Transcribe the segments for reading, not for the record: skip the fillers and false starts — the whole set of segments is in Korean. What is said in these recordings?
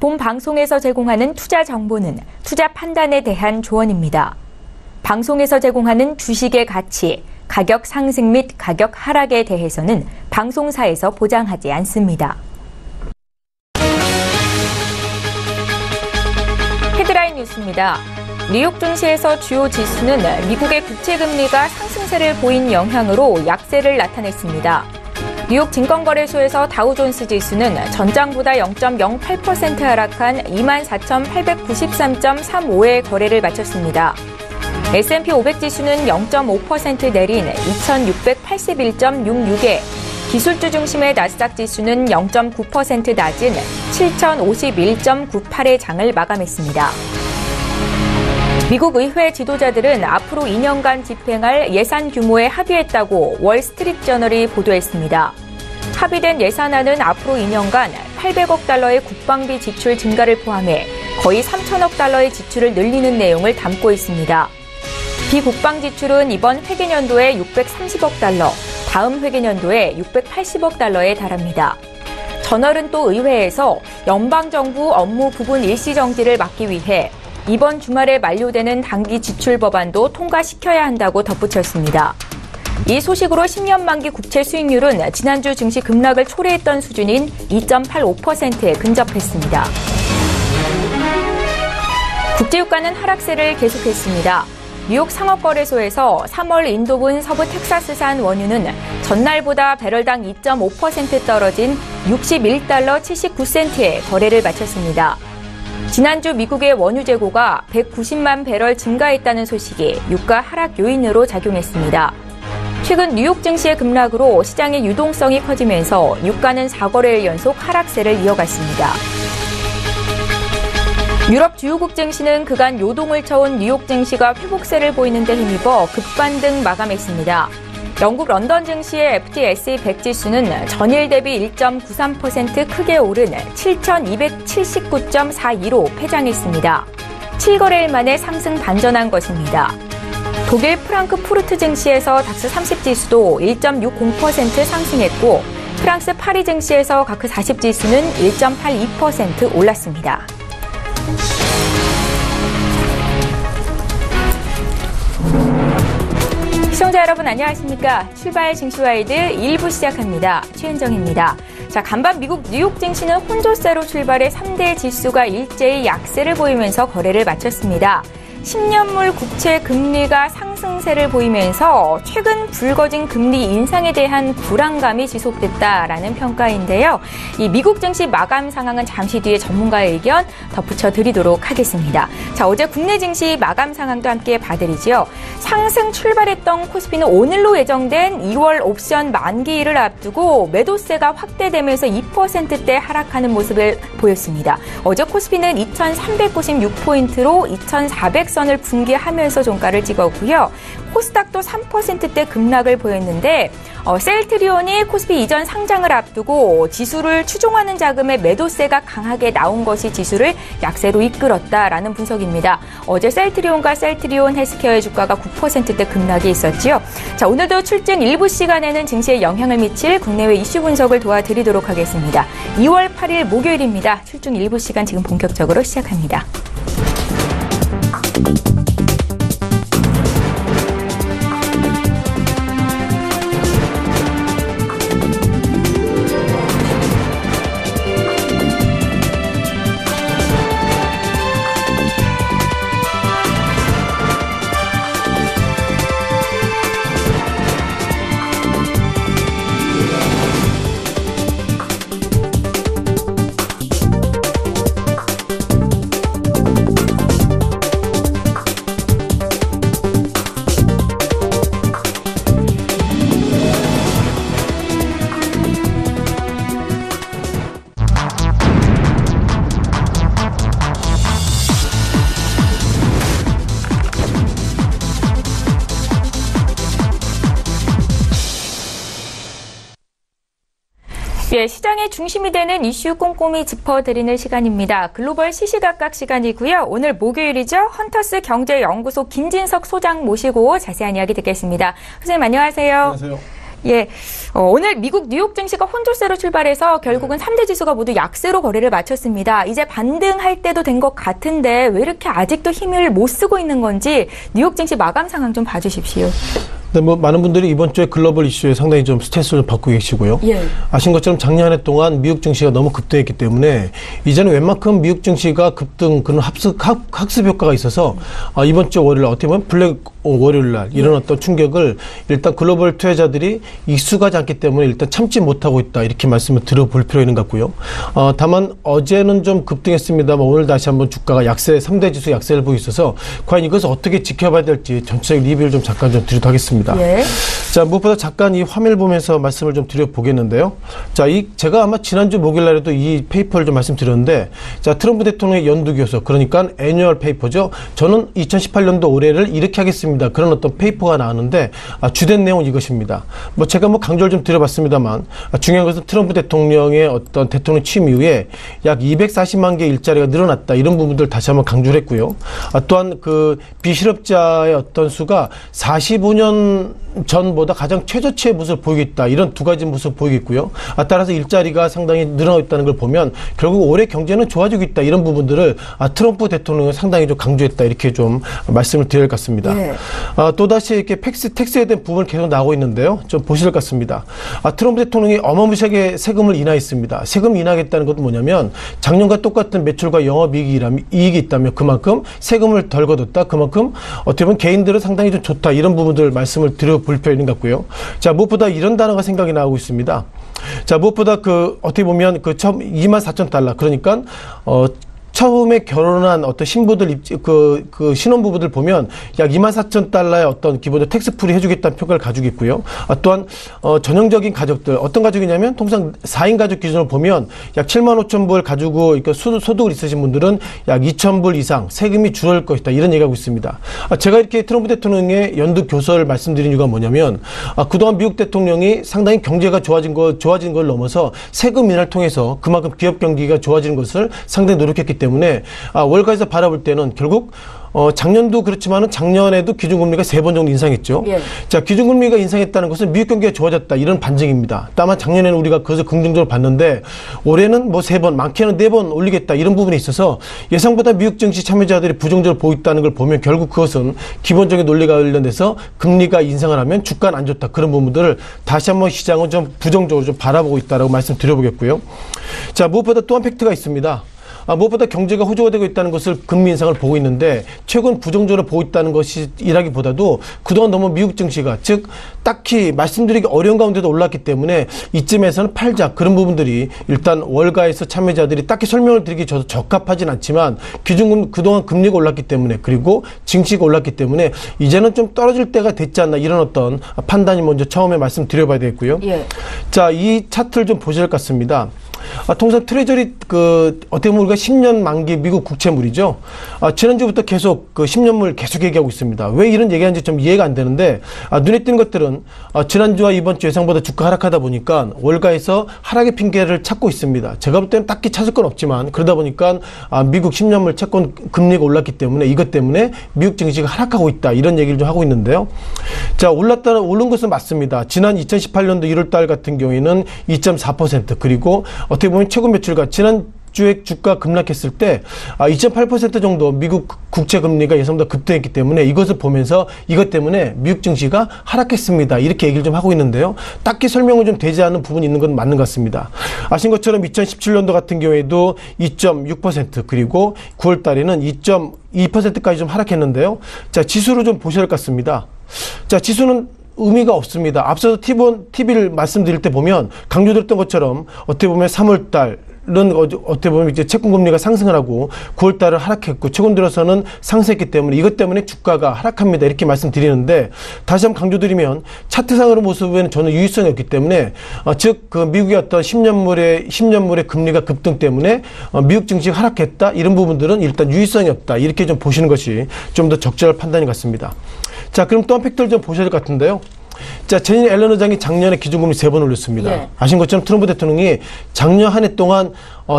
본 방송에서 제공하는 투자 정보는 투자 판단에 대한 조언입니다. 방송에서 제공하는 주식의 가치, 가격 상승 및 가격 하락에 대해서는 방송사에서 보장하지 않습니다. 헤드라인 뉴스입니다. 뉴욕 증시에서 주요 지수는 미국의 국채금리가 상승세를 보인 영향으로 약세를 나타냈습니다. 뉴욕 증권거래소에서 다우존스 지수는 전장보다 0.08% 하락한 24,893.35의 거래를 마쳤습니다. S&P 500 지수는 0.5% 내린 2,681.66에 기술주 중심의 나스닥 지수는 0.9% 낮은 7,051.98의 장을 마감했습니다. 미국 의회 지도자들은 앞으로 2년간 집행할 예산 규모에 합의했다고 월스트리트저널이 보도했습니다. 합의된 예산안은 앞으로 2년간 800억 달러의 국방비 지출 증가를 포함해 거의 3천억 달러의 지출을 늘리는 내용을 담고 있습니다. 비국방 지출은 이번 회계년도에 630억 달러, 다음 회계년도에 680억 달러에 달합니다. 저널은 또 의회에서 연방정부 업무 부분 일시정지를 막기 위해 이번 주말에 만료되는 단기 지출 법안도 통과시켜야 한다고 덧붙였습니다. 이 소식으로 10년 만기 국채 수익률은 지난주 증시 급락을 초래했던 수준인 2.85%에 근접했습니다. 국제유가는 하락세를 계속했습니다. 뉴욕 상업거래소에서 3월 인도분 서부 텍사스산 원유는 전날보다 배럴당 2.5% 떨어진 61달러 79센트에 거래를 마쳤습니다. 지난주 미국의 원유 재고가 190만 배럴 증가했다는 소식이 유가 하락 요인으로 작용했습니다. 최근 뉴욕 증시의 급락으로 시장의 유동성이 커지면서 유가는 4거래일 연속 하락세를 이어갔습니다. 유럽 주요국 증시는 그간 요동을 쳐온 뉴욕 증시가 회복세를 보이는 데 힘입어 급반등 마감했습니다. 영국 런던 증시의 FTSE 100 지수는 전일 대비 1.93% 크게 오른 7,279.42로 폐장했습니다. 7거래일 만에 상승 반전한 것입니다. 독일 프랑크푸르트 증시에서 닥스 30 지수도 1.60% 상승했고 프랑스 파리 증시에서 가크 40 지수는 1.82% 올랐습니다. 시청자 여러분 안녕하십니까? 출발 증시와이드 1부 시작합니다. 최은정입니다. 자, 간밤 미국 뉴욕 증시는 혼조세로 출발해 3대 지수가 일제히 약세를 보이면서 거래를 마쳤습니다. 10년물 국채 금리가 상승세를 보이면서 최근 불거진 금리 인상에 대한 불안감이 지속됐다라는 평가인데요. 이 미국 증시 마감 상황은 잠시 뒤에 전문가의 의견 덧붙여 드리도록 하겠습니다. 자, 어제 국내 증시 마감 상황도 함께 봐드리죠. 상승 출발했던 코스피는 오늘로 예정된 2월 옵션 만기일을 앞두고 매도세가 확대되면서 2%대 하락하는 모습을 보였습니다. 어제 코스피는 2,396포인트로 2,400선을 붕괴하면서 종가를 찍었고요. 코스닥도 3%대 급락을 보였는데 셀트리온이 코스피 이전 상장을 앞두고 지수를 추종하는 자금의 매도세가 강하게 나온 것이 지수를 약세로 이끌었다라는 분석입니다. 어제 셀트리온과 셀트리온 헬스케어의 주가가 9%대 급락이 있었지요. 자, 오늘도 출증 일부 시간에는 증시에 영향을 미칠 국내외 이슈 분석을 도와드리도록 하겠습니다. 2월 8일 목요일입니다. 출증 일부 시간 지금 본격적으로 시작합니다. 예, 시장의 중심이 되는 이슈 꼼꼼히 짚어드리는 시간입니다. 글로벌 시시각각 시간이고요. 오늘 목요일이죠. 헌터스 경제연구소 김진석 소장 모시고 자세한 이야기 듣겠습니다. 선생님 안녕하세요. 안녕하세요. 예, 오늘 미국 뉴욕 증시가 혼조세로 출발해서 결국은 3대 지수가 모두 약세로 거래를 마쳤습니다. 이제 반등할 때도 된 것 같은데 왜 이렇게 아직도 힘을 못 쓰고 있는 건지 뉴욕 증시 마감 상황 좀 봐주십시오. 네, 뭐 많은 분들이 이번 주에 글로벌 이슈에 상당히 좀 스트레스를 받고 계시고요. 예. 아신 것처럼 작년 한 해 동안 미국 증시가 너무 급등했기 때문에 이제는 웬만큼 미국 증시가 급등 그런 학습 효과가 있어서 이번 주 월요일 어떻게 보면 블랙 월요일 날 이런 어떤 충격을 일단 글로벌 투자자들이 익숙하지 않기 때문에 일단 참지 못하고 있다 이렇게 말씀을 드려볼 필요가 있는 것 같고요. 다만 어제는 좀 급등했습니다만 오늘 다시 한번 주가가 약세 3대 지수 약세를 보이고 있어서 과연 이것을 어떻게 지켜봐야 될지 전체적 리뷰를 좀 잠깐 좀 드리도록 하겠습니다. 예. 자, 무엇보다 잠깐 이 화면을 보면서 말씀을 좀 드려보겠는데요. 자, 제가 아마 지난주 목요일 날에도 이 페이퍼를 좀 말씀드렸는데, 자, 트럼프 대통령의 연두교서, 그러니까 애뉴얼 페이퍼죠. 저는 2018년도 올해를 이렇게 하겠습니다. 그런 어떤 페이퍼가 나왔는데, 주된 내용은 이것입니다. 뭐 제가 뭐 강조를 좀 드려봤습니다만, 중요한 것은 트럼프 대통령의 어떤 대통령 취임 이후에 약 240만 개 일자리가 늘어났다. 이런 부분들 다시 한번 강조를 했고요. 또한 그 비실업자의 어떤 수가 45년 전보다 가장 최저치의 모습을 보이고 있다. 이런 두 가지 모습을 보이고 있고요. 따라서 일자리가 상당히 늘어나고 있다는 걸 보면 결국 올해 경제는 좋아지고 있다. 이런 부분들을 트럼프 대통령은 상당히 좀 강조했다. 이렇게 좀 말씀을 드릴 것 같습니다. 네. 또다시 이렇게 텍스에 대한 부분을 계속 나오고 있는데요. 좀 보실 것 같습니다. 트럼프 대통령이 어마무시하게 세금을 인하했습니다. 세금 인하하겠다는 것은 뭐냐면 작년과 똑같은 매출과 영업이익이 있다면 그만큼 세금을 덜 걷었다. 그만큼 어떻게 보면 개인들은 상당히 좀 좋다. 이런 부분들 말씀을 드려볼 필요 있는 것 같고요. 자, 무엇보다 이런 단어가 생각이 나오고 있습니다. 자, 무엇보다 어떻게 보면 처음 24,000달러. 그러니까, 처음에 결혼한 어떤 신부들, 신혼부부들 보면 약 24,000달러의 어떤 기본적 텍스프리 해주겠다는 평가를 가지고 있고요. 또한, 전형적인 가족들, 어떤 가족이냐면 통상 4인 가족 기준으로 보면 약 75,000불 가지고 소득을 있으신 분들은 약 2,000불 이상 세금이 줄어들 것이다. 이런 얘기하고 있습니다. 제가 이렇게 트럼프 대통령의 연두 교서를 말씀드린 이유가 뭐냐면, 그동안 미국 대통령이 상당히 경제가 좋아진 걸 넘어서 세금 인하를 통해서 그만큼 기업 경기가 좋아지는 것을 상당히 노력했기 때문에 월가에서 바라볼 때는 결국 작년도 그렇지만은 작년에도 기준금리가 3번 정도 인상했죠. 예. 자, 기준금리가 인상했다는 것은 미국 경기가 좋아졌다 이런 반증입니다. 다만 작년에는 우리가 그것을 긍정적으로 봤는데 올해는 뭐 3번, 많게는 4번 올리겠다 이런 부분에 있어서 예상보다 미국 증시 참여자들이 부정적으로 보고 있다는 걸 보면 결국 그것은 기본적인 논리가 관련돼서 금리가 인상을 하면 주가는 안 좋다 그런 부분들을 다시 한번 시장은 좀 부정적으로 좀 바라보고 있다라고 말씀드려보겠고요. 자, 무엇보다 또 한 팩트가 있습니다. 무엇보다 경제가 호조가 되고 있다는 것을 금리 인상을 보고 있는데 최근 부정적으로 보고 있다는 것이라기보다도 그동안 너무 미국 증시가 즉 딱히 말씀드리기 어려운 가운데도 올랐기 때문에 이쯤에서는 팔자 그런 부분들이 일단 월가에서 참여자들이 딱히 설명을 드리기 저도 적합하진 않지만 기준금 그동안 금리가 올랐기 때문에 그리고 증시가 올랐기 때문에 이제는 좀 떨어질 때가 됐지 않나 이런 어떤 판단이 먼저 처음에 말씀드려봐야 되겠고요. 예. 자, 이 차트를 좀 보실 것 같습니다. 통상 트레저리 어떻게 보면 우리가 10년 만기 미국 국채물이죠. 지난주부터 계속 10년물 계속 얘기하고 있습니다. 왜 이런 얘기하는지 좀 이해가 안 되는데 눈에 띄는 것들은 지난주와 이번 주 예상보다 주가 하락하다 보니까 월가에서 하락의 핑계를 찾고 있습니다. 제가 볼 때는 딱히 찾을 건 없지만 그러다 보니까 미국 10년물 채권 금리가 올랐기 때문에 이것 때문에 미국 증시가 하락하고 있다 이런 얘기를 좀 하고 있는데요. 자, 오른 것은 맞습니다. 지난 2018년도 1월달 같은 경우에는 2.4% 그리고 어떻게 보면 최고 매출가 지난주에 주가 급락했을 때 2.8% 정도 미국 국채 금리가 예상보다 급등했기 때문에 이것을 보면서 이것 때문에 미국 증시가 하락했습니다. 이렇게 얘기를 좀 하고 있는데요. 딱히 설명은 좀 되지 않는 부분이 있는 건 맞는 것 같습니다. 아신 것처럼 2017년도 같은 경우에도 2.6% 그리고 9월 달에는 2.2%까지 좀 하락했는데요. 자, 지수로 좀 보셔야 할 것 같습니다. 자, 지수는 의미가 없습니다. 앞서서 TV를 말씀드릴 때 보면 강조드렸던 것처럼 어떻게 보면 3월달은 어떻게 보면 이제 채권금리가 상승을 하고 9월달은 하락했고 최근 들어서는 상승했기 때문에 이것 때문에 주가가 하락합니다. 이렇게 말씀드리는데 다시 한번 강조드리면 차트상으로 모습에는 저는 유의성이 없기 때문에 즉 미국의 어떤 10년물의 금리가 급등 때문에 미국 증시가 하락했다 이런 부분들은 일단 유의성이 없다 이렇게 좀 보시는 것이 좀 더 적절한 판단인 것 같습니다. 자, 그럼 또 한 팩트를 좀 보셔야 될 것 같은데요. 자, 제니 앨런 의장이 작년에 기준금리 3번 올렸습니다. 예. 아신 것처럼 트럼프 대통령이 작년 한 해 동안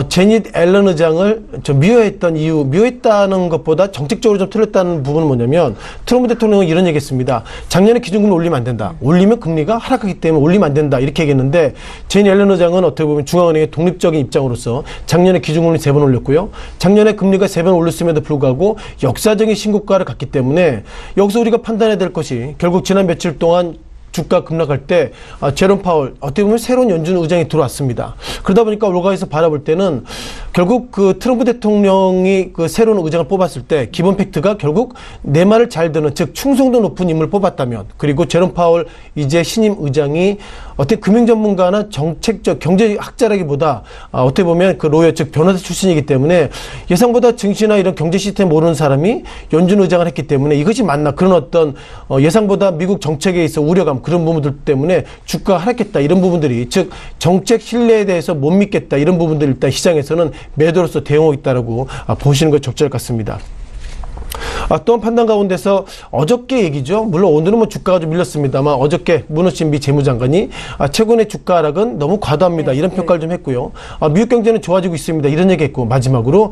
제닛 앨런 의장을 미워했던 이유, 미워했다는 것보다 정책적으로 좀 틀렸다는 부분은 뭐냐면 트럼프 대통령은 이런 얘기했습니다. 작년에 기준금리 올리면 안 된다. 올리면 금리가 하락하기 때문에 올리면 안 된다. 이렇게 얘기했는데 제닛 앨런 의장은 어떻게 보면 중앙은행의 독립적인 입장으로서 작년에 기준금리 3번 올렸고요. 작년에 금리가 3번 올렸음에도 불구하고 역사적인 신고가를 갔기 때문에 여기서 우리가 판단해야 될 것이 결국 지난 며칠 동안 주가 급락할 때 제롬 파월 어떻게 보면 새로운 연준 의장이 들어왔습니다. 그러다 보니까 월가에서 바라볼 때는 결국 그 트럼프 대통령이 그 새로운 의장을 뽑았을 때 기본 팩트가 결국 내 말을 잘 듣는 즉 충성도 높은 인물을 뽑았다면 그리고 제롬 파월 이제 신임 의장이 어떻게 금융 전문가나 정책적 경제학자라기보다 어떻게 보면 그 로열 즉 변호사 출신이기 때문에 예상보다 증시나 이런 경제 시스템 모르는 사람이 연준 의장을 했기 때문에 이것이 맞나 그런 어떤 예상보다 미국 정책에 있어 우려감 그런 부분들 때문에 주가가 하락했다 이런 부분들이 즉 정책 신뢰에 대해서 못 믿겠다 이런 부분들 일단 시장에서는 매도로서 대응하고 있다라고 보시는 것 적절할 것 같습니다. 또한 판단 가운데서 어저께 얘기죠. 물론 오늘은 뭐 주가가 좀 밀렸습니다만 어저께 무너진 미 재무장관이 최근의 주가 하락은 너무 과도합니다. 이런 평가를 좀 했고요. 미국 경제는 좋아지고 있습니다. 이런 얘기했고 마지막으로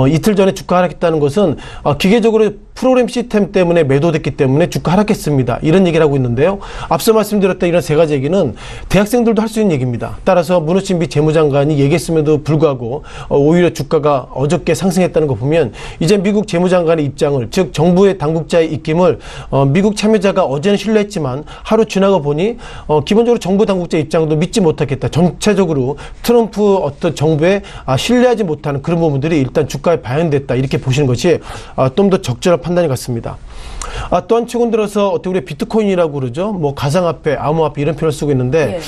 이틀 전에 주가 하락했다는 것은 기계적으로 프로그램 시스템 때문에 매도됐기 때문에 주가 하락했습니다. 이런 얘기를 하고 있는데요. 앞서 말씀드렸던 이런 세 가지 얘기는 대학생들도 할 수 있는 얘기입니다. 따라서 무너진 미 재무장관이 얘기했음에도 불구하고 오히려 주가가 어저께 상승했다는 거 보면 이제 미국 재무장관의 입장을 즉 정부의 당국자의 입김을 미국 참여자가 어제는 신뢰했지만 하루 지나고 보니 기본적으로 정부 당국자 입장도 믿지 못하겠다. 전체적으로 트럼프 어떤 정부에 신뢰하지 못하는 그런 부분들이 일단 주가에 반영됐다. 이렇게 보시는 것이 좀 더 적절한 판단이 같습니다. 또한 최근 들어서 어떻게 우리 비트코인이라고 그러죠. 뭐 가상화폐, 암호화폐 이런 표현을 쓰고 있는데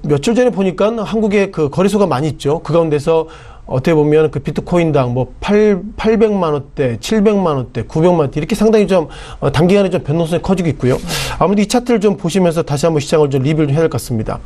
며칠 전에 보니까 한국에 그 거래소가 많이 있죠. 그 가운데서 어떻게 보면 그 비트코인당 뭐 800만 원대, 700만 원대, 900만 원대 이렇게 상당히 좀 단기간에 좀 변동성이 커지고 있고요. 아무래도 이 차트를 좀 보시면서 다시 한번 시장을 좀 리뷰를 좀 해야 될 것 같습니다.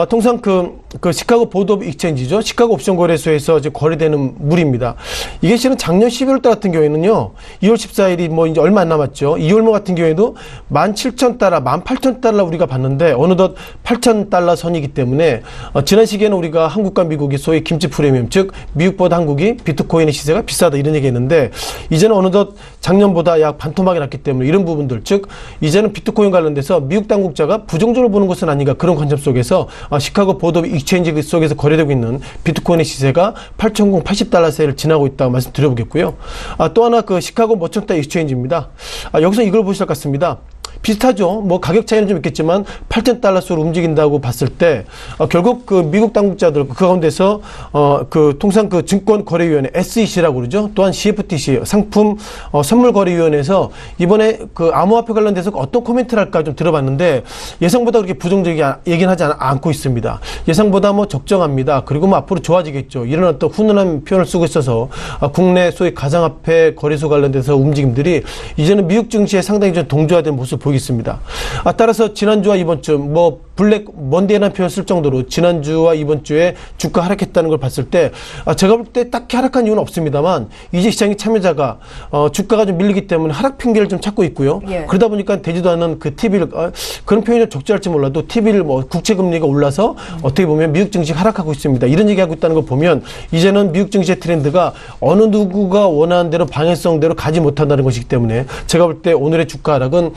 통상 그 시카고 보드 오브 익스체인지죠. 시카고 옵션 거래소에서 이제 거래되는 물입니다. 이게 실은 작년 11월 달 같은 경우에는요. 2월 14일이 뭐 이제 얼마 안 남았죠. 2월말 같은 경우에도 17,000달러, 18,000달러 우리가 봤는데 어느덧 8,000달러 선이기 때문에 지난 시기에는 우리가 한국과 미국이 소위 김치 프리미엄 즉 미국보다 한국이 비트코인의 시세가 비싸다 이런 얘기했는데 이제는 어느덧 작년보다 약 반토막이 났기 때문에 이런 부분들 즉 이제는 비트코인 관련돼서 미국 당국자가 부정적으로 보는 것은 아닌가 그런 관점 속에서 시카고 보드 오브 익스체인지 속에서 거래되고 있는 비트코인의 시세가 8,080달러세를 지나고 있다고 말씀드려보겠고요. 또 하나 그 시카고 머천다이 익스체인지입니다. 여기서 이걸 보실 것 같습니다. 비슷하죠. 뭐 가격 차이는 좀 있겠지만 8,000달러수로 움직인다고 봤을 때 결국 그 미국 당국자들 그 가운데서 그 통상 그 증권거래위원회 SEC라고 그러죠. 또한 CFTC 상품 선물거래위원회에서 이번에 그 암호화폐 관련돼서 어떤 코멘트를 할까 좀 들어봤는데 예상보다 그렇게 부정적이게 얘기는 하지 않고 있습니다. 예상보다 뭐 적정합니다. 그리고 뭐 앞으로 좋아지겠죠. 이런 어떤 훈훈한 표현을 쓰고 있어서 국내 소위 가상화폐 거래소 관련돼서 움직임들이 이제는 미국 증시에 상당히 좀 동조화된 모습을 보이고 있습니다. 따라서 지난주와 이번 주 뭐 블랙 먼데이라는 표현 쓸 정도로 지난주와 이번 주에 주가 하락했다는 걸 봤을 때 제가 볼 때 딱히 하락한 이유는 없습니다만 이제 시장의 참여자가 주가가 좀 밀리기 때문에 하락 핑계를 좀 찾고 있고요. 그러다 보니까 되지도 않은 그 TV를 그런 표현이 좀 적절할지 몰라도 TV를 뭐 국채금리가 올라서 어떻게 보면 미국 증시 하락하고 있습니다. 이런 얘기하고 있다는 걸 보면 이제는 미국 증시의 트렌드가 어느 누구가 원하는 대로 방향성대로 가지 못한다는 것이기 때문에 제가 볼 때 오늘의 주가 하락은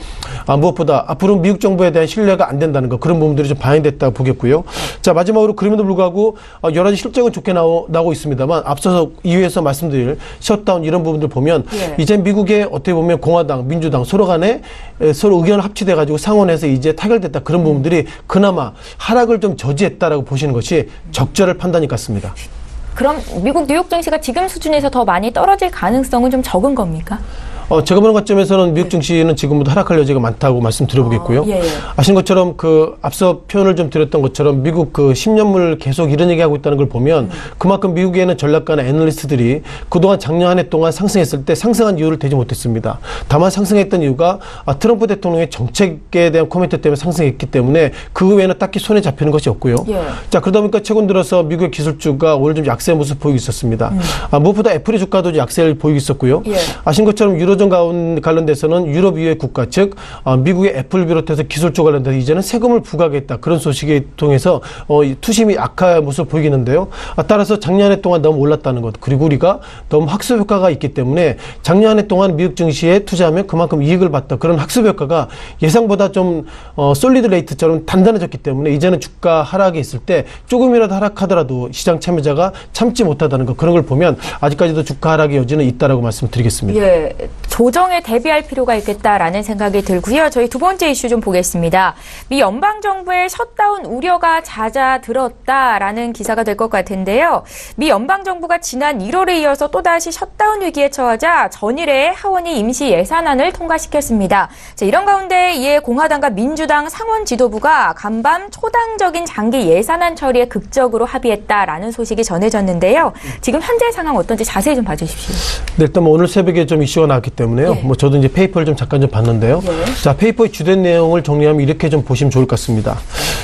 무엇보다 앞으로 미국 정부에 대한 신뢰가 안 된다는 것 그런 부분들이 좀 반영됐다고 보겠고요. 자 마지막으로 그럼에도 불구하고 여러 가지 실적은 좋게 나오고 있습니다만 앞서서 2회에서 말씀드릴 셧다운 이런 부분들 보면 이제 미국의 어떻게 보면 공화당, 민주당 서로 간에 서로 의견을 합치돼 가지고 상원에서 이제 타결됐다 그런 부분들이 그나마 하락을 좀 저지했다라고 보시는 것이 적절할 판단이 같습니다. 그럼 미국 뉴욕 증시가 지금 수준에서 더 많이 떨어질 가능성은 좀 적은 겁니까? 제가 보는 관점에서는 미국 증시는 지금부터 하락할 여지가 많다고 말씀드려보겠고요. 아시는 것처럼 그 앞서 표현을 좀 드렸던 것처럼 미국 그 10년물 계속 이런 얘기하고 있다는 걸 보면 그만큼 미국에는 전략가나 애널리스트들이 그동안 작년 한 해 동안 상승했을 때 상승한 이유를 대지 못했습니다. 다만 상승했던 이유가 트럼프 대통령의 정책에 대한 코멘트 때문에 상승했기 때문에 그 외에는 딱히 손에 잡히는 것이 없고요. 자 그러다 보니까 최근 들어서 미국의 기술주가 오늘 좀 약세 모습 보이고 있었습니다. 무엇보다 애플의 주가도 약세를 보이고 있었고요. 아시는 것처럼 유로 유로존 관련돼서는 유럽 이외 국가, 즉 미국의 애플 비롯해서 기술적 관련돼서 이제는 세금을 부과하겠다. 그런 소식에 통해서 투심이 악화의 모습을 보이겠는데요. 따라서 작년에 동안 너무 올랐다는 것, 그리고 우리가 너무 학습 효과가 있기 때문에 작년에 동안 미국 증시에 투자하면 그만큼 이익을 봤다. 그런 학습 효과가 예상보다 좀 솔리드 레이트처럼 단단해졌기 때문에 이제는 주가 하락이 있을 때 조금이라도 하락하더라도 시장 참여자가 참지 못하다는 것, 그런 걸 보면 아직까지도 주가 하락의 여지는 있다라고 말씀드리겠습니다. 예, 조정에 대비할 필요가 있겠다라는 생각이 들고요. 저희 두 번째 이슈 좀 보겠습니다. 미 연방정부의 셧다운 우려가 잦아들었다라는 기사가 될 것 같은데요. 미 연방정부가 지난 1월에 이어서 또다시 셧다운 위기에 처하자 전일에 하원이 임시 예산안을 통과시켰습니다. 자, 이런 가운데 이에 공화당과 민주당 상원 지도부가 간밤 초당적인 장기 예산안 처리에 극적으로 합의했다라는 소식이 전해졌는데요. 지금 현재 상황 어떤지 자세히 좀 봐주십시오. 네, 일단 오늘 새벽에 좀 이슈가 나왔기 때문에요. 예. 저도 이제 페이퍼를 좀 잠깐 좀 봤는데요. 예. 자, 페이퍼의 주된 내용을 정리하면 이렇게 좀 보시면 좋을 것 같습니다.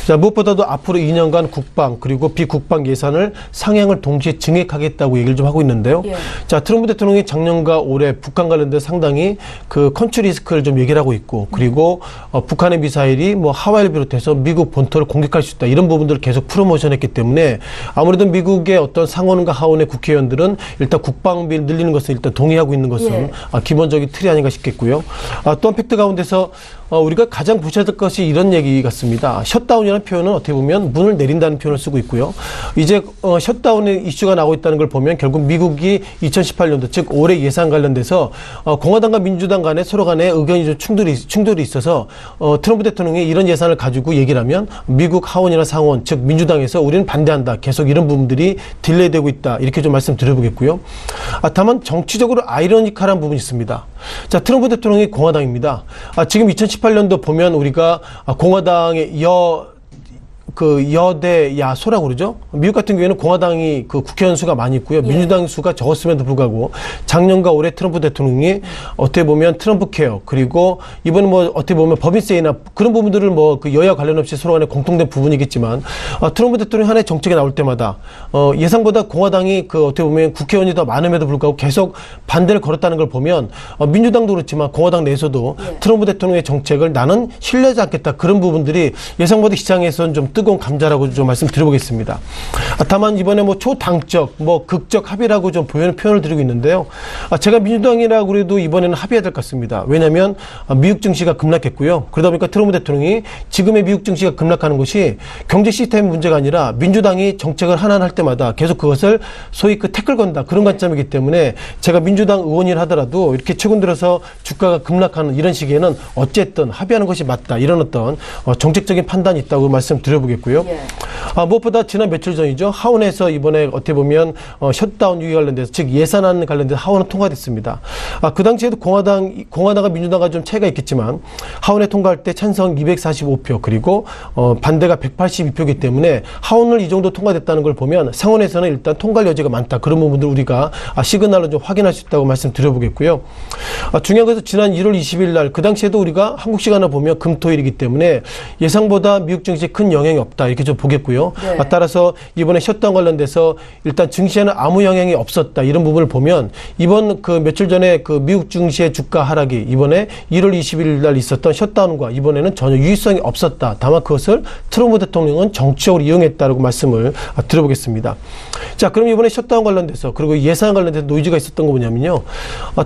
자, 무엇보다도 앞으로 2년간 국방 그리고 비국방 예산을 상향을 동시에 증액하겠다고 얘기를 좀 하고 있는데요. 예. 자, 트럼프 대통령이 작년과 올해 북한 관련된 상당히 그 컨트리 리스크를 좀 얘기를 하고 있고, 그리고 북한의 미사일이 하와이를 비롯해서 미국 본토를 공격할 수 있다, 이런 부분들을 계속 프로모션했기 때문에 아무래도 미국의 어떤 상원과 하원의 국회의원들은 일단 국방비를 늘리는 것을 일단 동의하고 있는 것은 예. 기본적인 틀이 아닌가 싶겠고요. 또한 팩트 가운데서 우리가 가장 보셔야 될 것이 이런 얘기 같습니다. 셧다운이라는 표현은 어떻게 보면 문을 내린다는 표현을 쓰고 있고요. 이제 셧다운의 이슈가 나오고 있다는 걸 보면 결국 미국이 2018년도, 즉 올해 예산 관련돼서 공화당과 민주당 간에 서로 간에 의견이 좀 충돌이 있어서 트럼프 대통령이 이런 예산을 가지고 얘기를 하면 미국 하원이나 상원, 즉 민주당에서 우리는 반대한다, 계속 이런 부분들이 딜레이되고 있다, 이렇게 좀 말씀드려보겠고요. 다만 정치적으로 아이러니컬한 부분이 있습니다. 자, 트럼프 대통령이 공화당입니다. 지금 2018년도 보면 우리가 공화당의 여대 야소라고 그러죠. 미국 같은 경우에는 공화당이 그 국회의원 수가 많이 있고요. 민주당 수가 적었음에도 불구하고 작년과 올해 트럼프 대통령이 어떻게 보면 트럼프 케어, 그리고 이번에 어떻게 보면 법인세이나 그런 부분들을 그 여야 관련 없이 서로 간에 공통된 부분이겠지만 트럼프 대통령이 하나의 정책이 나올 때마다 예상보다 공화당이 어떻게 보면 국회의원이 더 많음에도 불구하고 계속 반대를 걸었다는 걸 보면 민주당도 그렇지만 공화당 내에서도 트럼프 대통령의 정책을 나는 신뢰하지 않겠다, 그런 부분들이 예상보다 시장에서는 좀 뜨거운 감자라고 좀 말씀드려보겠습니다. 다만 이번에 초당적, 극적 합의라고 좀 표현을 드리고 있는데요. 제가 민주당이라고 그래도 이번에는 합의해야 될 것 같습니다. 왜냐하면 미국 증시가 급락했고요. 그러다 보니까 트럼프 대통령이 지금의 미국 증시가 급락하는 것이 경제 시스템 문제가 아니라 민주당이 정책을 하나 할 때마다 계속 그것을 소위 태클 건다, 그런 관점이기 때문에 제가 민주당 의원이라 하더라도 이렇게 최근 들어서 주가가 급락하는 이런 시기에는 어쨌든 합의하는 것이 맞다, 이런 어떤 정책적인 판단이 있다고 말씀드려보겠습니다. 겠고요. 무엇보다 지난 며칠 전이죠. 하원에서 이번에 어떻게 보면 셧다운 위기 관련돼서, 즉 예산안 관련돼서 하원은 통과됐습니다. 그 당시에도 공화당과 민주당과 좀 차이가 있겠지만 하원에 통과할 때 찬성 245표 그리고 반대가 182표이기 때문에 하원을 이 정도 통과됐다는 걸 보면 상원에서는 일단 통과할 여지가 많다, 그런 부분들 우리가 시그널로 좀 확인할 수 있다고 말씀드려보겠고요. 중요한 것은 지난 1월 20일 날, 그 당시에도 우리가 한국 시간을 보면 금토일이기 때문에 예상보다 미국 증시에 큰 영향이 없다, 이렇게 좀 보겠고요. 네. 따라서 이번에 셧다운 관련돼서 일단 증시에는 아무 영향이 없었다, 이런 부분을 보면 이번 며칠 전에 미국 증시의 주가 하락이 이번에 1월 20일 날 있었던 셧다운과 이번에는 전혀 유의성이 없었다. 다만 그것을 트럼프 대통령은 정치적으로 이용했다라고 말씀을 드려보겠습니다. 자, 그럼 이번에 셧다운 관련돼서 그리고 예산 관련돼서 노이즈가 있었던 거 뭐냐면요.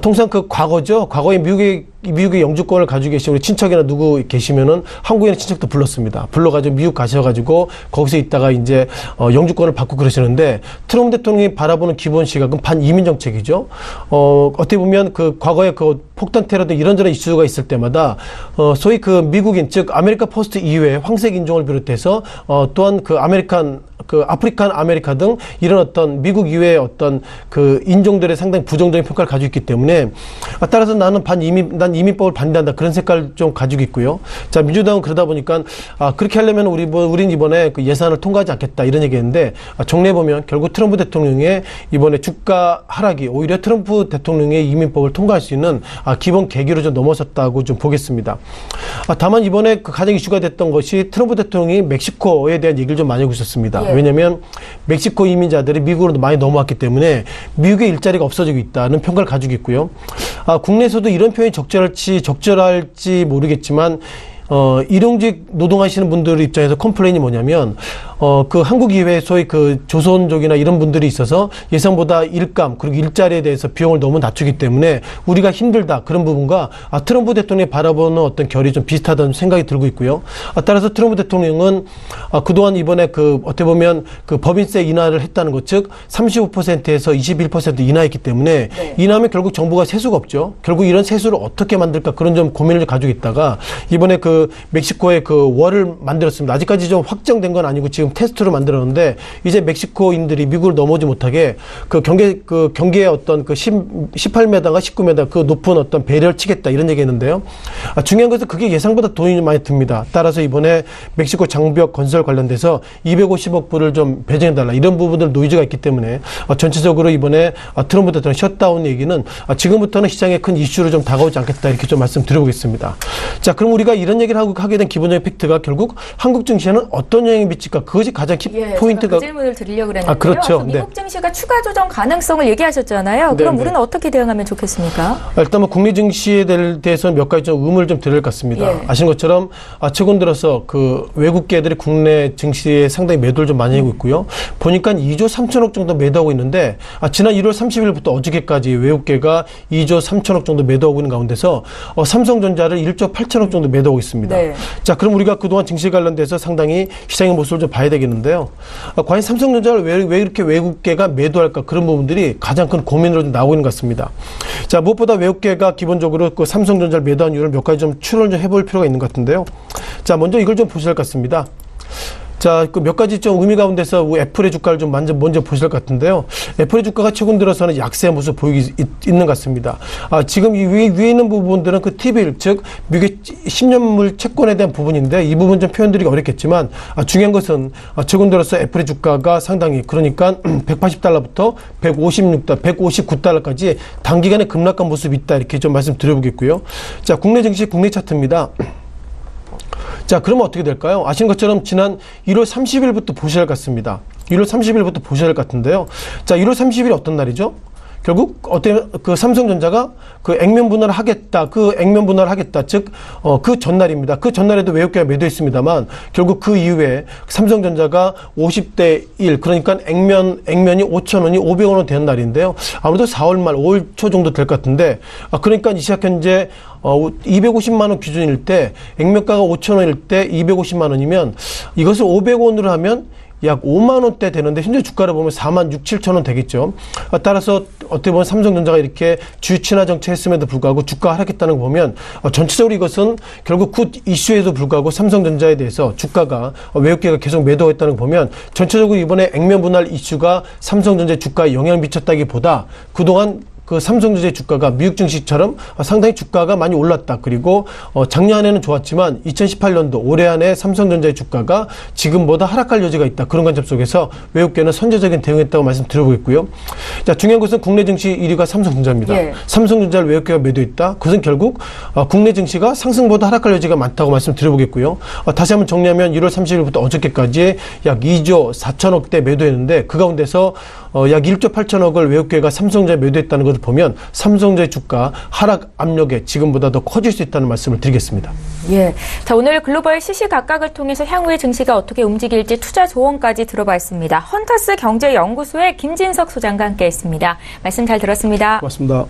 통상 과거죠. 과거에 미국의 영주권을 가지고 계신 우리 친척이나 누구 계시면은 한국에는 친척도 불렀습니다. 불러가지고 미국 가셔가지고 거기서 있다가 이제 영주권을 받고 그러시는데, 트럼프 대통령이 바라보는 기본 시각은 반이민 정책이죠. 어떻게 보면 과거에 폭탄 테러 등 이런저런 이슈가 있을 때마다 소위 미국인, 즉 아메리카 포스트 이후에 황색 인종을 비롯해서 또한 아프리칸 아메리카 등 이런 어떤 미국 이외의 어떤 인종들의 상당히 부정적인 평가를 가지고 있기 때문에 따라서 나는 난 이민법을 반대한다, 그런 색깔을 좀 가지고 있고요. 자, 민주당은 그러다 보니까 그렇게 하려면 우린 이번에 예산을 통과하지 않겠다, 이런 얘기했는데 정리해보면 결국 트럼프 대통령의 이번에 주가 하락이 오히려 트럼프 대통령의 이민법을 통과할 수 있는 기본 계기로 좀 넘어섰다고 좀 보겠습니다. 다만 이번에 가장 이슈가 됐던 것이 트럼프 대통령이 멕시코에 대한 얘기를 좀 많이 하고 있었습니다. 예. 왜냐하면 멕시코 이민자들이 미국으로 많이 넘어왔기 때문에 미국의 일자리가 없어지고 있다는 평가를 가지고 있고요. 국내에서도 이런 표현이 적절할지 모르겠지만 일용직 노동하시는 분들 입장에서 컴플레인이 뭐냐면, 그 한국 이외에 소위 그 조선족이나 이런 분들이 있어서 예상보다 일감, 그리고 일자리에 대해서 비용을 너무 낮추기 때문에 우리가 힘들다. 그런 부분과 트럼프 대통령이 바라보는 어떤 결이 좀 비슷하다는 생각이 들고 있고요. 따라서 트럼프 대통령은 그동안 이번에 어떻게 보면 그 법인세 인하를 했다는 것, 즉 35%에서 21% 인하했기 때문에 네. 인하하면 결국 정부가 세수가 없죠. 결국 이런 세수를 어떻게 만들까 그런 좀 고민을 가지고 있다가 이번에 멕시코에 월을 만들었습니다. 아직까지 좀 확정된 건 아니고 지금 테스트로 만들었는데 이제 멕시코인들이 미국을 넘어오지 못하게 경계에 어떤 18m가 19m 그 높은 어떤 배려를 치겠다 이런 얘기했는데요. 중요한 것은 그게 예상보다 돈이 많이 듭니다. 따라서 이번에 멕시코 장벽 건설 관련돼서 250억 불을 좀 배정해달라 이런 부분들 노이즈가 있기 때문에 전체적으로 이번에 트럼프 대통령 셧다운 얘기는 지금부터는 시장에 큰 이슈로 좀 다가오지 않겠다 이렇게 좀 말씀드려보겠습니다. 자, 그럼 우리가 이런 얘기를 하게 된 기본적인 팩트가 결국 한국 증시에는 어떤 영향이 미칠까? 그것이 가장 포인트가. 그 질문을 드리려고 그랬는데요. 그렇죠. 미국 증시가 추가 조정 가능성을 얘기하셨잖아요. 그럼 우리는 어떻게 대응하면 좋겠습니까? 일단 국내 증시에 대해서는 몇 가지 좀 의문을 좀 드릴 것 같습니다. 아시는 것처럼 최근 들어서 외국계들이 국내 증시에 상당히 매도를 좀 많이 하고 있고요. 보니까 2조 3천억 정도 매도하고 있는데 지난 1월 30일부터 어저께까지 외국계가 2조 3천억 정도 매도하고 있는 가운데서 삼성전자를 1조 8천억 정도 매도하고 있습니다. 네. 자, 그럼 우리가 그동안 증시 관련돼서 상당히 시장의 모습을 좀 봐야 되겠는데요. 과연 삼성전자를 왜 이렇게 외국계가 매도할까? 그런 부분들이 가장 큰 고민으로 좀 나오고 있는 것 같습니다. 자, 무엇보다 외국계가 기본적으로 삼성전자를 매도한 이유를 몇 가지 좀 추론을 좀 해볼 필요가 있는 것 같은데요. 자, 먼저 이걸 좀 보셔야 할 것 같습니다. 자, 몇 가지 좀 의미 가운데서 애플의 주가를 좀 먼저 보실 것 같은데요. 애플의 주가가 최근 들어서는 약세의 모습 보이기 있는 것 같습니다. 지금 이 위에 있는 부분들은 T빌, 즉, 미국의 10년물 채권에 대한 부분인데 이 부분 좀 표현드리기 어렵겠지만 중요한 것은 최근 들어서 애플의 주가가 상당히 그러니까 $180부터 159달러까지 단기간에 급락한 모습이 있다 이렇게 좀 말씀드려보겠고요. 자, 국내 증시, 국내 차트입니다. 자, 그러면 어떻게 될까요? 아시는 것처럼 지난 1월 30일부터 보셔야 할 것 같습니다. 1월 30일부터 보셔야 할 것 같은데요. 자, 1월 30일이 어떤 날이죠? 결국 삼성전자가 액면 분할을 하겠다. 즉 그 전날입니다. 그 전날에도 외국계가 매도했습니다만 결국 그 이후에 삼성전자가 50대 1 그러니까 액면이 5,000원이 500원으로 되는 날인데요. 아무래도 4월 말 5월 초 정도 될 것 같은데 그러니까 이 시각 현재 250만 원 기준일 때 액면가가 5,000원일 때 250만 원이면 이것을 500원으로 하면 약 5만 원대 되는데 현재 주가를 보면 4만 6, 7천 원 되겠죠. 따라서 어떻게 보면 삼성전자가 이렇게 주유 친화 정책했음에도 불구하고 주가 하락했다는 거 보면 전체적으로 이것은 결국 그 이슈에도 불구하고 삼성전자에 대해서 주가가 외국계가 계속 매도했다는 거 보면 전체적으로 이번에 액면 분할 이슈가 삼성전자 주가에 영향을 미쳤다기보다 그동안 삼성전자의 주가가 미국 증시처럼 상당히 주가가 많이 올랐다. 그리고 작년에는 좋았지만 2018년도 올해 안에 삼성전자의 주가가 지금보다 하락할 여지가 있다. 그런 관점 속에서 외국계는 선제적인 대응했다고 말씀드려보겠고요. 자, 중요한 것은 국내 증시 1위가 삼성전자입니다. 삼성전자를 외국계가 매도했다. 그것은 결국 국내 증시가 상승보다 하락할 여지가 많다고 말씀드려보겠고요. 다시 한번 정리하면 1월 30일부터 어저께까지 약 2조 4천억대 매도했는데 그 가운데서 약 1조 8천억을 외국계가 삼성전자에 매도했다는 것을 보면 삼성전자의 주가 하락 압력에 지금보다 더 커질 수 있다는 말씀을 드리겠습니다. 예. 자, 오늘 글로벌 시시각각을 통해서 향후의 증시가 어떻게 움직일지 투자 조언까지 들어봤습니다. 헌터스 경제연구소의 김진석 소장과 함께했습니다. 말씀 잘 들었습니다. 고맙습니다.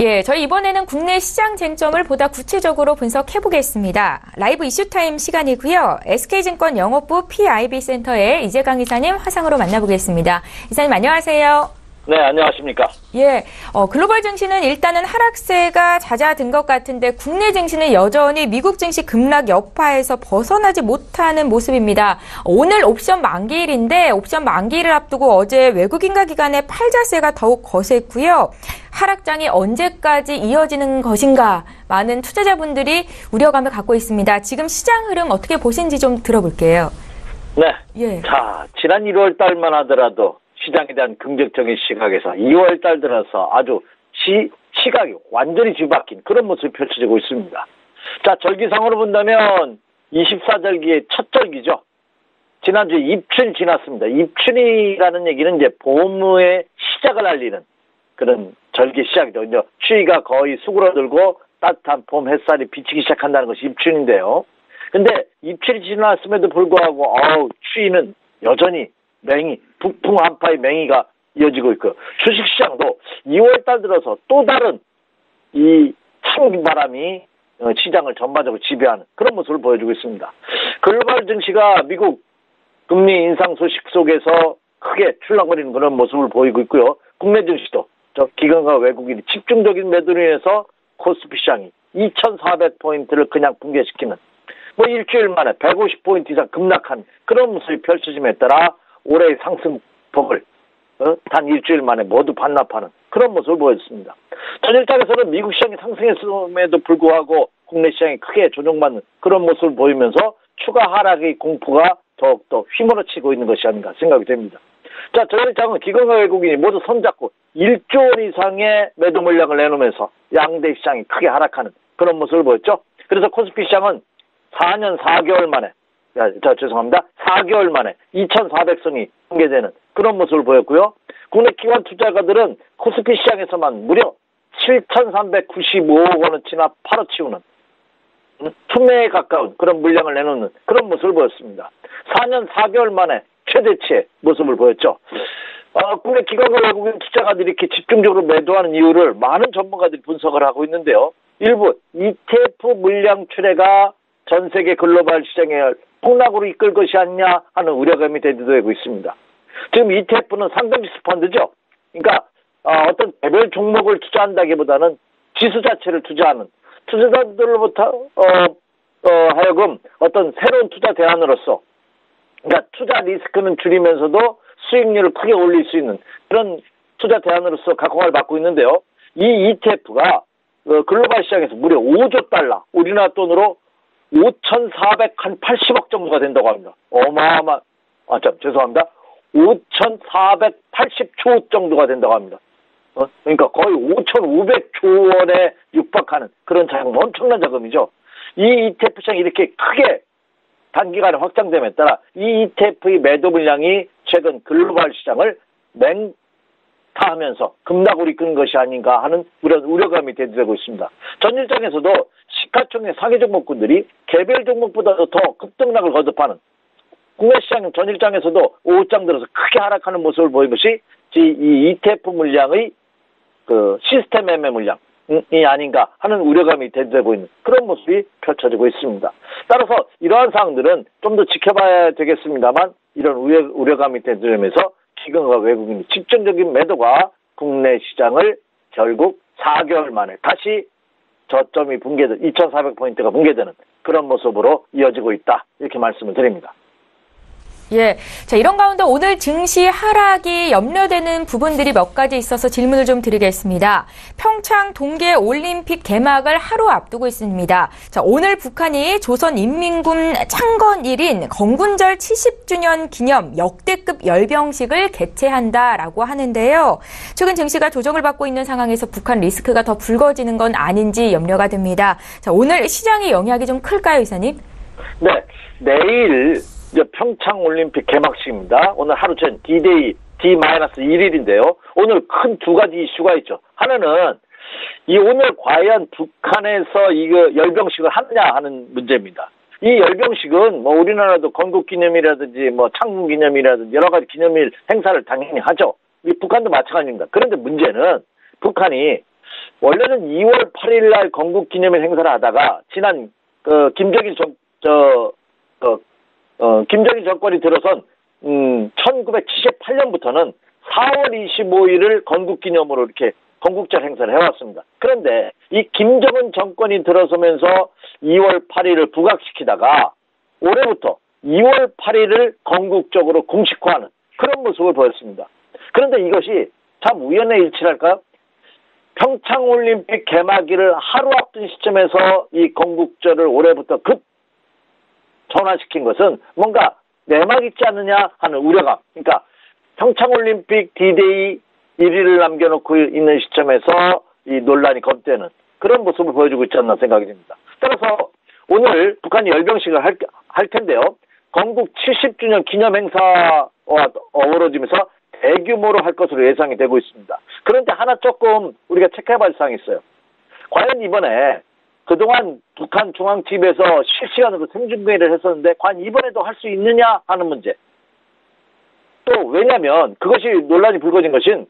예, 저희 이번에는 국내 시장 쟁점을 보다 구체적으로 분석해보겠습니다. 라이브 이슈타임 시간이고요. SK증권 영업부 PIB 센터의 이재강 이사님 화상으로 만나보겠습니다. 이사님 안녕하세요. 네, 안녕하십니까. 예, 글로벌 증시는 일단은 하락세가 잦아든 것 같은데 국내 증시는 여전히 미국 증시 급락 여파에서 벗어나지 못하는 모습입니다. 오늘 옵션 만기일인데 옵션 만기일을 앞두고 어제 외국인가 기관의 팔자세가 더욱 거셌고요. 하락장이 언제까지 이어지는 것인가 많은 투자자분들이 우려감을 갖고 있습니다. 지금 시장 흐름 어떻게 보신지 좀 들어볼게요. 네. 예. 자, 지난 1월 달만 하더라도 시장에 대한 긍정적인 시각에서 2월 달 들어서 아주 시각이 완전히 뒤바뀐 그런 모습이 펼쳐지고 있습니다. 자, 절기상으로 본다면 24절기의 첫 절기죠. 지난주에 입춘이 지났습니다. 입춘이라는 얘기는 이제 봄의 시작을 알리는 그런 절기 시작이죠. 이제 추위가 거의 수그러들고 따뜻한 봄 햇살이 비치기 시작한다는 것이 입춘인데요. 근데 입춘이 지났음에도 불구하고 추위는 여전히 북풍 한파의 맹위가 이어지고 있고, 주식시장도 2월달 들어서 또 다른 이 찬바람이 시장을 전반적으로 지배하는 그런 모습을 보여주고 있습니다. 글로벌 증시가 미국 금리 인상 소식 속에서 크게 출렁거리는 그런 모습을 보이고 있고요. 국내 증시도 기관과 외국인이 집중적인 매도로 인해서 코스피 시장이 2,400포인트를 그냥 붕괴시키는 일주일 만에 150포인트 이상 급락한 그런 모습이 펼쳐짐에 따라 올해의 상승폭을 단 일주일 만에 모두 반납하는 그런 모습을 보였습니다. 전일장에서는 미국 시장이 상승했음에도 불구하고 국내 시장이 크게 조정받는 그런 모습을 보이면서 추가 하락의 공포가 더욱더 휘몰아치고 있는 것이 아닌가 생각이 됩니다. 자, 전일장은 기관과 외국인이 모두 손잡고 1조 원 이상의 매도 물량을 내놓으면서 양대 시장이 크게 하락하는 그런 모습을 보였죠. 그래서 코스피 시장은 4년 4개월 만에 4개월 만에 2,400선이 붕괴되는 그런 모습을 보였고요. 국내 기관 투자가들은 코스피 시장에서만 무려 7,395억 원어치나 팔아치우는 투매에 가까운 그런 물량을 내놓는 그런 모습을 보였습니다. 4년 4개월 만에 최대치의 모습을 보였죠. 국내 기관과 외국인 투자가들이 이렇게 집중적으로 매도하는 이유를 많은 전문가들이 분석을 하고 있는데요. 일부 ETF 물량 출회가 전 세계 글로벌 시장에 폭락으로 이끌 것이 아니냐 하는 우려감이 대두되고 있습니다. 지금 ETF는 상금지수 펀드죠. 그러니까 어떤 개별 종목을 투자한다기보다는 지수 자체를 투자하는 투자자들로부터 하여금 어떤 새로운 투자 대안으로서, 그러니까 투자 리스크는 줄이면서도 수익률을 크게 올릴 수 있는 그런 투자 대안으로서 각광을 받고 있는데요. 이 ETF가 글로벌 시장에서 무려 5조 달러, 우리나라 돈으로 5,480억 정도가 된다고 합니다. 죄송합니다. 5,480조 정도가 된다고 합니다. 그러니까 거의 5,500조 원에 육박하는 그런 자금, 엄청난 자금이죠. 이 ETF 시장이 이렇게 크게 단기간에 확장됨에 따라 이 ETF의 매도 물량이 최근 글로벌 시장을 맹타하면서 급락으로 이끄는 것이 아닌가 하는 우려감이 대두되고 있습니다. 전일장에서도 시가총액 상위 종목군들이 개별 종목보다도 더 급등락을 거듭하는, 국내 시장 전일장에서도 오후장 들어서 크게 하락하는 모습을 보인 것이 이 ETF 물량의 시스템 매매 물량이 아닌가 하는 우려감이 대두되고 있는 그런 모습이 펼쳐지고 있습니다. 따라서 이러한 사항들은 좀 더 지켜봐야 되겠습니다만, 이런 우려감이 대두되면서 기관과 외국인이 집중적인 매도가 국내 시장을 결국 4개월 만에 다시 저점이 2,400포인트가 붕괴되는 그런 모습으로 이어지고 있다, 이렇게 말씀을 드립니다. 예. 자, 이런 가운데 오늘 증시 하락이 염려되는 부분들이 몇 가지 있어서 질문을 좀 드리겠습니다. 평창 동계 올림픽 개막을 하루 앞두고 있습니다. 자, 오늘 북한이 조선인민군 창건일인 건군절 70주년 기념 역대급 열병식을 개최한다라고 하는데요. 최근 증시가 조정을 받고 있는 상황에서 북한 리스크가 더 불거지는 건 아닌지 염려가 됩니다. 자, 오늘 시장의 영향이 좀 클까요, 이사님? 네. 내일 평창 올림픽 개막식입니다. 오늘 하루 전 D-Day D-1일인데요. 오늘 큰 두 가지 이슈가 있죠. 하나는 오늘 과연 북한에서 이거 열병식을 하느냐 하는 문제입니다. 이 열병식은 우리나라도 건국기념이라든지 창군기념이라든지 여러 가지 기념일 행사를 당연히 하죠. 북한도 마찬가지입니다. 그런데 문제는 북한이 원래는 2월 8일 날 건국기념일 행사를 하다가 지난 김정일 김정일 정권이 들어선 1978년부터는 4월 25일을 건국기념으로 이렇게 건국절 행사를 해왔습니다. 그런데 이 김정은 정권이 들어서면서 2월 8일을 부각시키다가 올해부터 2월 8일을 건국적으로 공식화하는 그런 모습을 보였습니다. 그런데 이것이 참 우연의 일치랄까요? 평창올림픽 개막일을 하루 앞둔 시점에서 이 건국절을 올해부터 급 전환시킨 것은 뭔가 내막 있지 않느냐 하는 우려감. 그러니까 평창올림픽 D-Day 1일을 남겨놓고 있는 시점에서 이 논란이 검되는 그런 모습을 보여주고 있지 않나 생각이 듭니다. 따라서 오늘 북한이 열병식을 할 텐데요. 건국 70주년 기념 행사와 어우러지면서 대규모로 할 것으로 예상이 되고 있습니다. 그런데 하나 조금 우리가 체크해볼 사항이 있어요. 과연 이번에 그동안 북한 중앙TV에서 실시간으로 생중계를 했었는데 과연 이번에도 할 수 있느냐 하는 문제. 또 왜냐하면 그것이 논란이 불거진 것은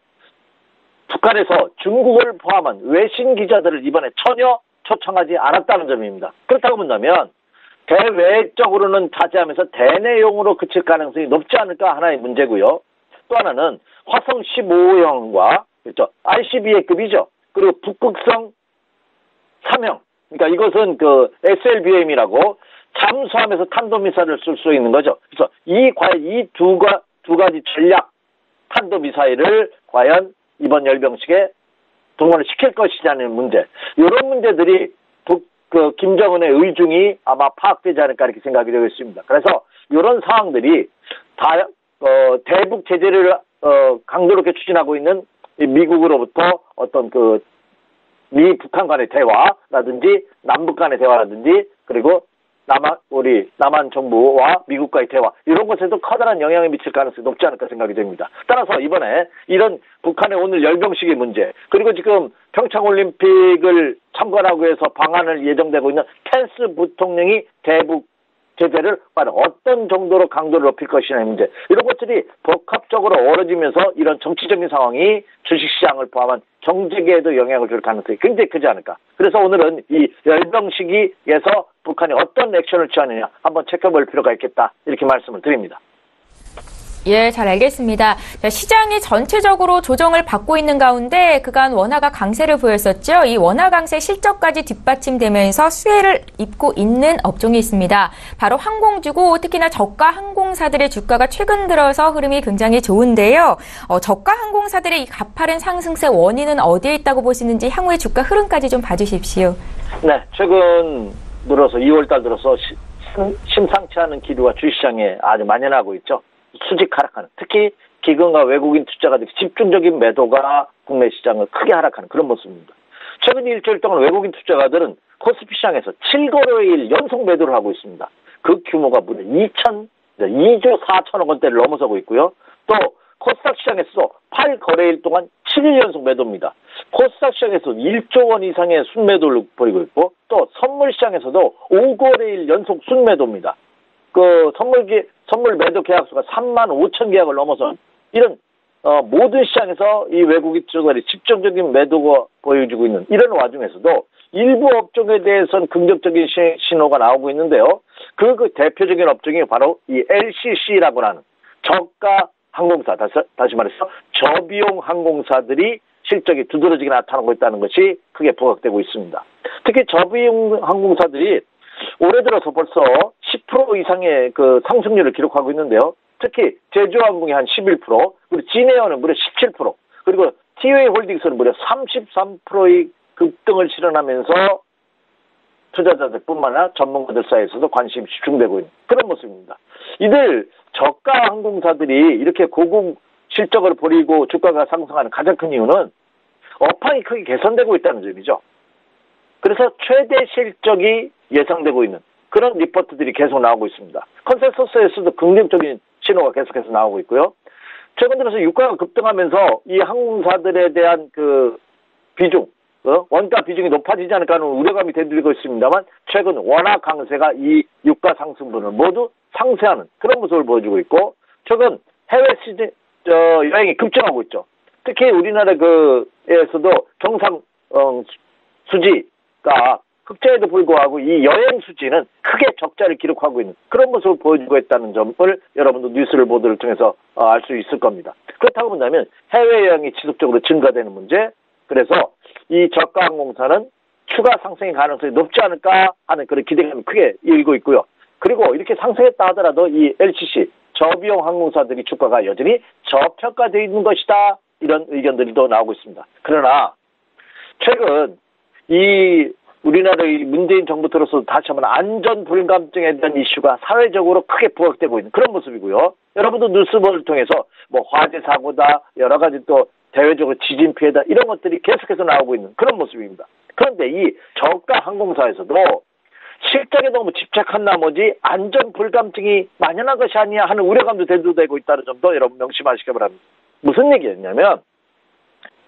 북한에서 중국을 포함한 외신 기자들을 이번에 전혀 초청하지 않았다는 점입니다. 그렇다고 본다면 대외적으로는 자제하면서 대내용으로 그칠 가능성이 높지 않을까 하나의 문제고요. 또 하나는 화성 15형과 그렇죠. ICBM급이죠. 그리고 북극성 3형. 그러니까 이것은 그 SLBM이라고 잠수하면서 탄도미사일을 쏠 수 있는 거죠. 그래서 과연 이 두 가지 전략 탄도미사일을 과연 이번 열병식에 동원을 시킬 것이냐는 문제. 이런 문제들이 김정은의 의중이 아마 파악되지 않을까 이렇게 생각이 되고 있습니다. 그래서 이런 상황들이 다 대북 제재를 강도 높게 추진하고 있는 미국으로부터 어떤 미 북한 간의 대화라든지 남북 간의 대화라든지 그리고 남한 정부와 미국과의 대화 이런 것에도 커다란 영향을 미칠 가능성이 높지 않을까 생각이 됩니다. 따라서 이번에 이런 북한의 오늘 열병식의 문제 그리고 지금 평창올림픽을 참관하기 위해서 방한을 예정되고 있는 펜스 부통령이 대북 제재를 과연 어떤 정도로 강도를 높일 것이냐의 문제 이런 것들이 복합적으로 어우러지면서 이런 정치적인 상황이 주식시장을 포함한 경제계에도 영향을 줄 가능성이 굉장히 크지 않을까. 그래서 오늘은 이 열병식에서 북한이 어떤 액션을 취하느냐 한번 체크해볼 필요가 있겠다 이렇게 말씀을 드립니다. 예, 잘 알겠습니다. 시장이 전체적으로 조정을 받고 있는 가운데 그간 원화가 강세를 보였었죠. 이 원화 강세 실적까지 뒷받침되면서 수혜를 입고 있는 업종이 있습니다. 바로 항공주고 특히나 저가 항공사들의 주가가 최근 들어서 흐름이 굉장히 좋은데요. 저가 항공사들의 이 가파른 상승세 원인은 어디에 있다고 보시는지 향후의 주가 흐름까지 좀 봐주십시오. 네, 최근 들어서 2월달 들어서 심상치 않은 기류가 주식시장에 아주 만연하고 있죠. 수직 하락하는 특히 기관과 외국인 투자가들이 집중적인 매도가 국내 시장을 크게 하락하는 그런 모습입니다. 최근 일주일 동안 외국인 투자가들은 코스피 시장에서 7거래일 연속 매도를 하고 있습니다. 그 규모가 무려 2조 4천억 원대를 넘어서고 있고요. 또 코스닥 시장에서도 8거래일 동안 7일 연속 매도입니다. 코스닥 시장에서 1조 원 이상의 순매도를 보이고 있고 또 선물 시장에서도 5거래일 연속 순매도입니다. 선물 매도 계약수가 3만 5천 계약을 넘어선 이런 모든 시장에서 이 외국인 투자자들이 집중적인 매도가 보여주고 있는 이런 와중에서도 일부 업종에 대해서는 긍정적인 신호가 나오고 있는데요. 그 대표적인 업종이 바로 이 LCC라고 하는 저가 항공사, 다시 말해서 저비용 항공사들이 실적이 두드러지게 나타나고 있다는 것이 크게 부각되고 있습니다. 특히 저비용 항공사들이 올해 들어서 벌써 10% 이상의 그 상승률을 기록하고 있는데요. 특히 제주항공이 한 11%, 그리고 진에어는 무려 17%, 그리고 티웨이 홀딩스는 무려 33%의 급등을 실현하면서 투자자들뿐만 아니라 전문가들 사이에서도 관심이 집중되고 있는 그런 모습입니다. 이들 저가 항공사들이 이렇게 고급 실적을 벌이고 주가가 상승하는 가장 큰 이유는 업황이 크게 개선되고 있다는 점이죠. 그래서 최대 실적이 예상되고 있는 그런 리포트들이 계속 나오고 있습니다. 컨센서스에서도 긍정적인 신호가 계속해서 나오고 있고요. 최근 들어서 유가가 급등하면서 이 항공사들에 대한 그 비중, 원가 비중이 높아지지 않을까 하는 우려감이 되돌리고 있습니다만 최근 원화 강세가 이 유가 상승분을 모두 상쇄하는 그런 모습을 보여주고 있고 최근 해외 여행이 급증하고 있죠. 특히 우리나라에서도 경상 수지가 흑자에도 불구하고 이 여행 수지는 크게 적자를 기록하고 있는 그런 모습을 보여주고 있다는 점을 여러분도 뉴스를 보도를 통해서 알 수 있을 겁니다. 그렇다고 본다면 해외여행이 지속적으로 증가되는 문제, 그래서 이 저가 항공사는 추가 상승의 가능성이 높지 않을까 하는 그런 기대감이 크게 일고 있고요. 그리고 이렇게 상승했다 하더라도 이 LCC, 저비용 항공사들이 주가가 여전히 저평가되어 있는 것이다. 이런 의견들이 또 나오고 있습니다. 그러나 최근 이 우리나라의 문재인 정부 들어서 다시 한번 안전 불감증에 대한 이슈가 사회적으로 크게 부각되고 있는 그런 모습이고요. 여러분도 뉴스보도를 통해서 뭐 화재 사고다 여러 가지 또 대외적으로 지진 피해다 이런 것들이 계속해서 나오고 있는 그런 모습입니다. 그런데 이 저가 항공사에서도 실적에 너무 집착한 나머지 안전 불감증이 만연한 것이 아니냐 하는 우려감도 대두되고 있다는 점도 여러분 명심하시기 바랍니다. 무슨 얘기였냐면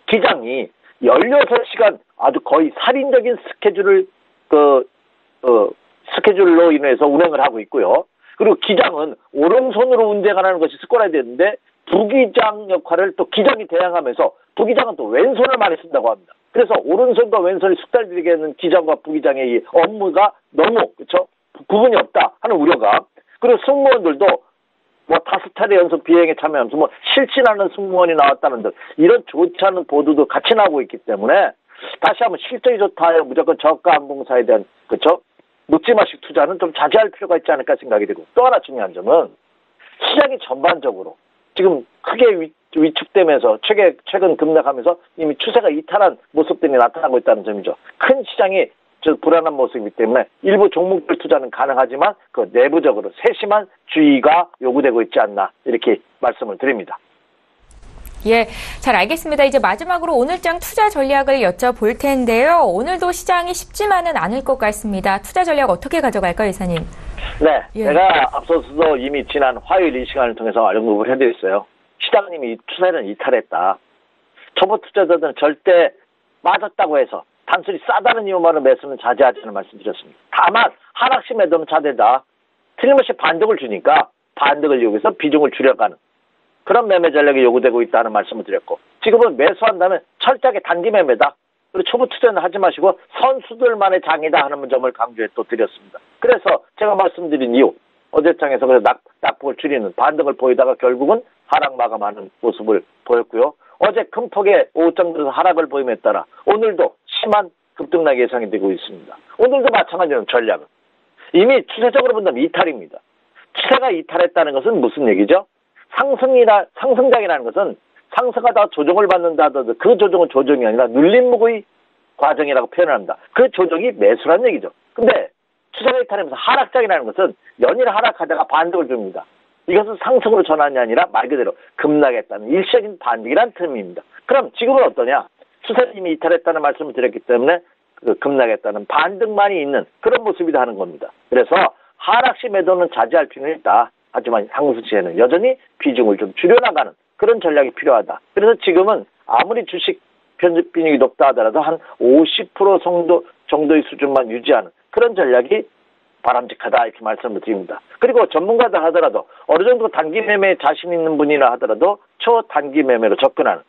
기장이 16시간 아주 거의 살인적인 스케줄을 스케줄로 인해서 운행을 하고 있고요. 그리고 기장은 오른손으로 운행하는 것이 습관화되어 되는데 부기장 역할을 또 기장이 대항하면서 부기장은 또 왼손을 많이 쓴다고 합니다. 그래서 오른손과 왼손이 숙달되게 하는 기장과 부기장의 이 업무가 너무 그렇죠? 구분이 없다 하는 우려가 그리고 승무원들도 뭐 5차례 연속 비행에 참여하면서 뭐 실진하는 승무원이 나왔다는 등 이런 좋지 않은 보도도 같이 나오고 있기 때문에 다시 한번 실적이 좋다 하여 무조건 저가 항공사에 대한 그렇죠? 묵지마식 투자는 좀 자제할 필요가 있지 않을까 생각이 되고 또 하나 중요한 점은 시장이 전반적으로 지금 크게 위축되면서 최근 급락하면서 이미 추세가 이탈한 모습들이 나타나고 있다는 점이죠. 큰 시장이 불안한 모습이기 때문에 일부 종목들 투자는 가능하지만 그 내부적으로 세심한 주의가 요구되고 있지 않나 이렇게 말씀을 드립니다. 예, 잘 알겠습니다. 이제 마지막으로 오늘장 투자 전략을 여쭤볼 텐데요. 오늘도 시장이 쉽지만은 않을 것 같습니다. 투자 전략 어떻게 가져갈까요, 이사님? 네, 예. 제가 앞서서도 이미 지난 화요일 이 시간을 통해서 언급을 해드렸어요. 시장님이 추세는 이탈했다. 초보 투자자들은 절대 맞았다고 해서 단순히 싸다는 이유만으로 매수는 자제하자는 말씀드렸습니다. 다만 하락시 매도는 자제다. 틀림없이 반등을 주니까 반등을 이용해서 비중을 줄여가는 그런 매매 전략이 요구되고 있다는 말씀을 드렸고 지금은 매수한다면 철저하게 단기 매매다. 그리고 초보 투자는 하지 마시고 선수들만의 장이다 하는 점을 강조해 또 드렸습니다. 그래서 제가 말씀드린 이유 어제장에서 낙폭을 줄이는 반등을 보이다가 결국은 하락 마감하는 모습을 보였고요. 어제 큰 폭의 오후장 들어서 하락을 보임에 따라 오늘도 심한 급등락 예상이 되고 있습니다. 오늘도 마찬가지로 전략은 이미 추세적으로 본다면 이탈입니다. 추세가 이탈했다는 것은 무슨 얘기죠? 상승장이라는 것은 상승하다가 조정을 받는다 하더라도 그 조정은 조정이 아니라 눌림목의 과정이라고 표현을 합니다. 그 조정이 매수란 얘기죠. 근데 추세가 이탈하면서 하락장이라는 것은 연일 하락하다가 반등을 줍니다. 이것은 상승으로 전환이 아니라 말 그대로 급락했다는 일시적인 반등이란 term입니다. 그럼 지금은 어떠냐? 추세는 이미 이탈했다는 말씀을 드렸기 때문에 급락했다는 반등만이 있는 그런 모습이다 하는 겁니다. 그래서 하락시 매도는 자제할 필요는 있다. 하지만 상승시에는 여전히 비중을 좀 줄여나가는 그런 전략이 필요하다. 그래서 지금은 아무리 주식 편집 비중이 높다 하더라도 한 50% 정도의 수준만 유지하는 그런 전략이 바람직하다 이렇게 말씀을 드립니다. 그리고 전문가들 하더라도 어느 정도 단기 매매에 자신 있는 분이나 하더라도 초단기 매매로 접근하는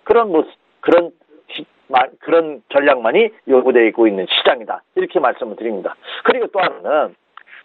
그런 모습, 그런 전략만이 요구되고 있는 시장이다. 이렇게 말씀을 드립니다. 그리고 또 하나는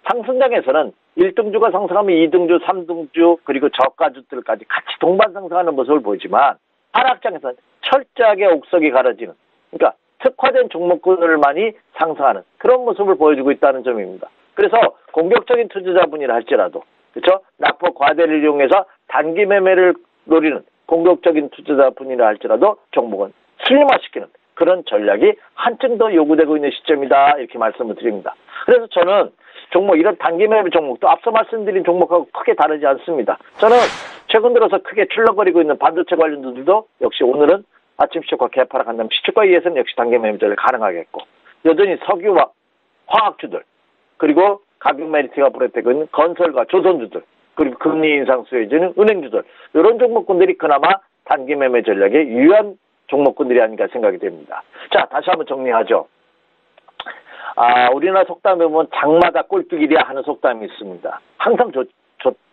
상승장에서는 1등주가 상승하면 2등주, 3등주 그리고 저가주들까지 같이 동반 상승하는 모습을 보이지만 하락장에서는 철저하게 옥석이 가려지는 그러니까 특화된 종목군들만이 상승하는 그런 모습을 보여주고 있다는 점입니다. 그래서 공격적인 투자자분이라 할지라도 그렇죠? 낙폭 과대를 이용해서 단기 매매를 노리는 공격적인 투자자분이라 할지라도 종목은 슬림화시키는 그런 전략이 한층 더 요구되고 있는 시점이다 이렇게 말씀을 드립니다. 그래서 저는 종목 이런 단기 매매 종목도 앞서 말씀드린 종목하고 크게 다르지 않습니다. 저는 최근 들어서 크게 출렁거리고 있는 반도체 관련주들도 역시 오늘은 아침 시초가 개파락 한다면 시초가에 의해서는 역시 단기 매매 전략 가능하겠고 여전히 석유와 화학주들 그리고 가격 메리트가 부각되고 있는 건설과 조선주들 그리고 금리 인상 수혜주는 은행주들 이런 종목군들이 그나마 단기 매매 전략에 유효한 종목군들이 아닌가 생각이 됩니다. 자, 다시 한번 정리하죠. 우리나라 속담에 보면 장마다 꼴뚜기랴 하는 속담이 있습니다. 항상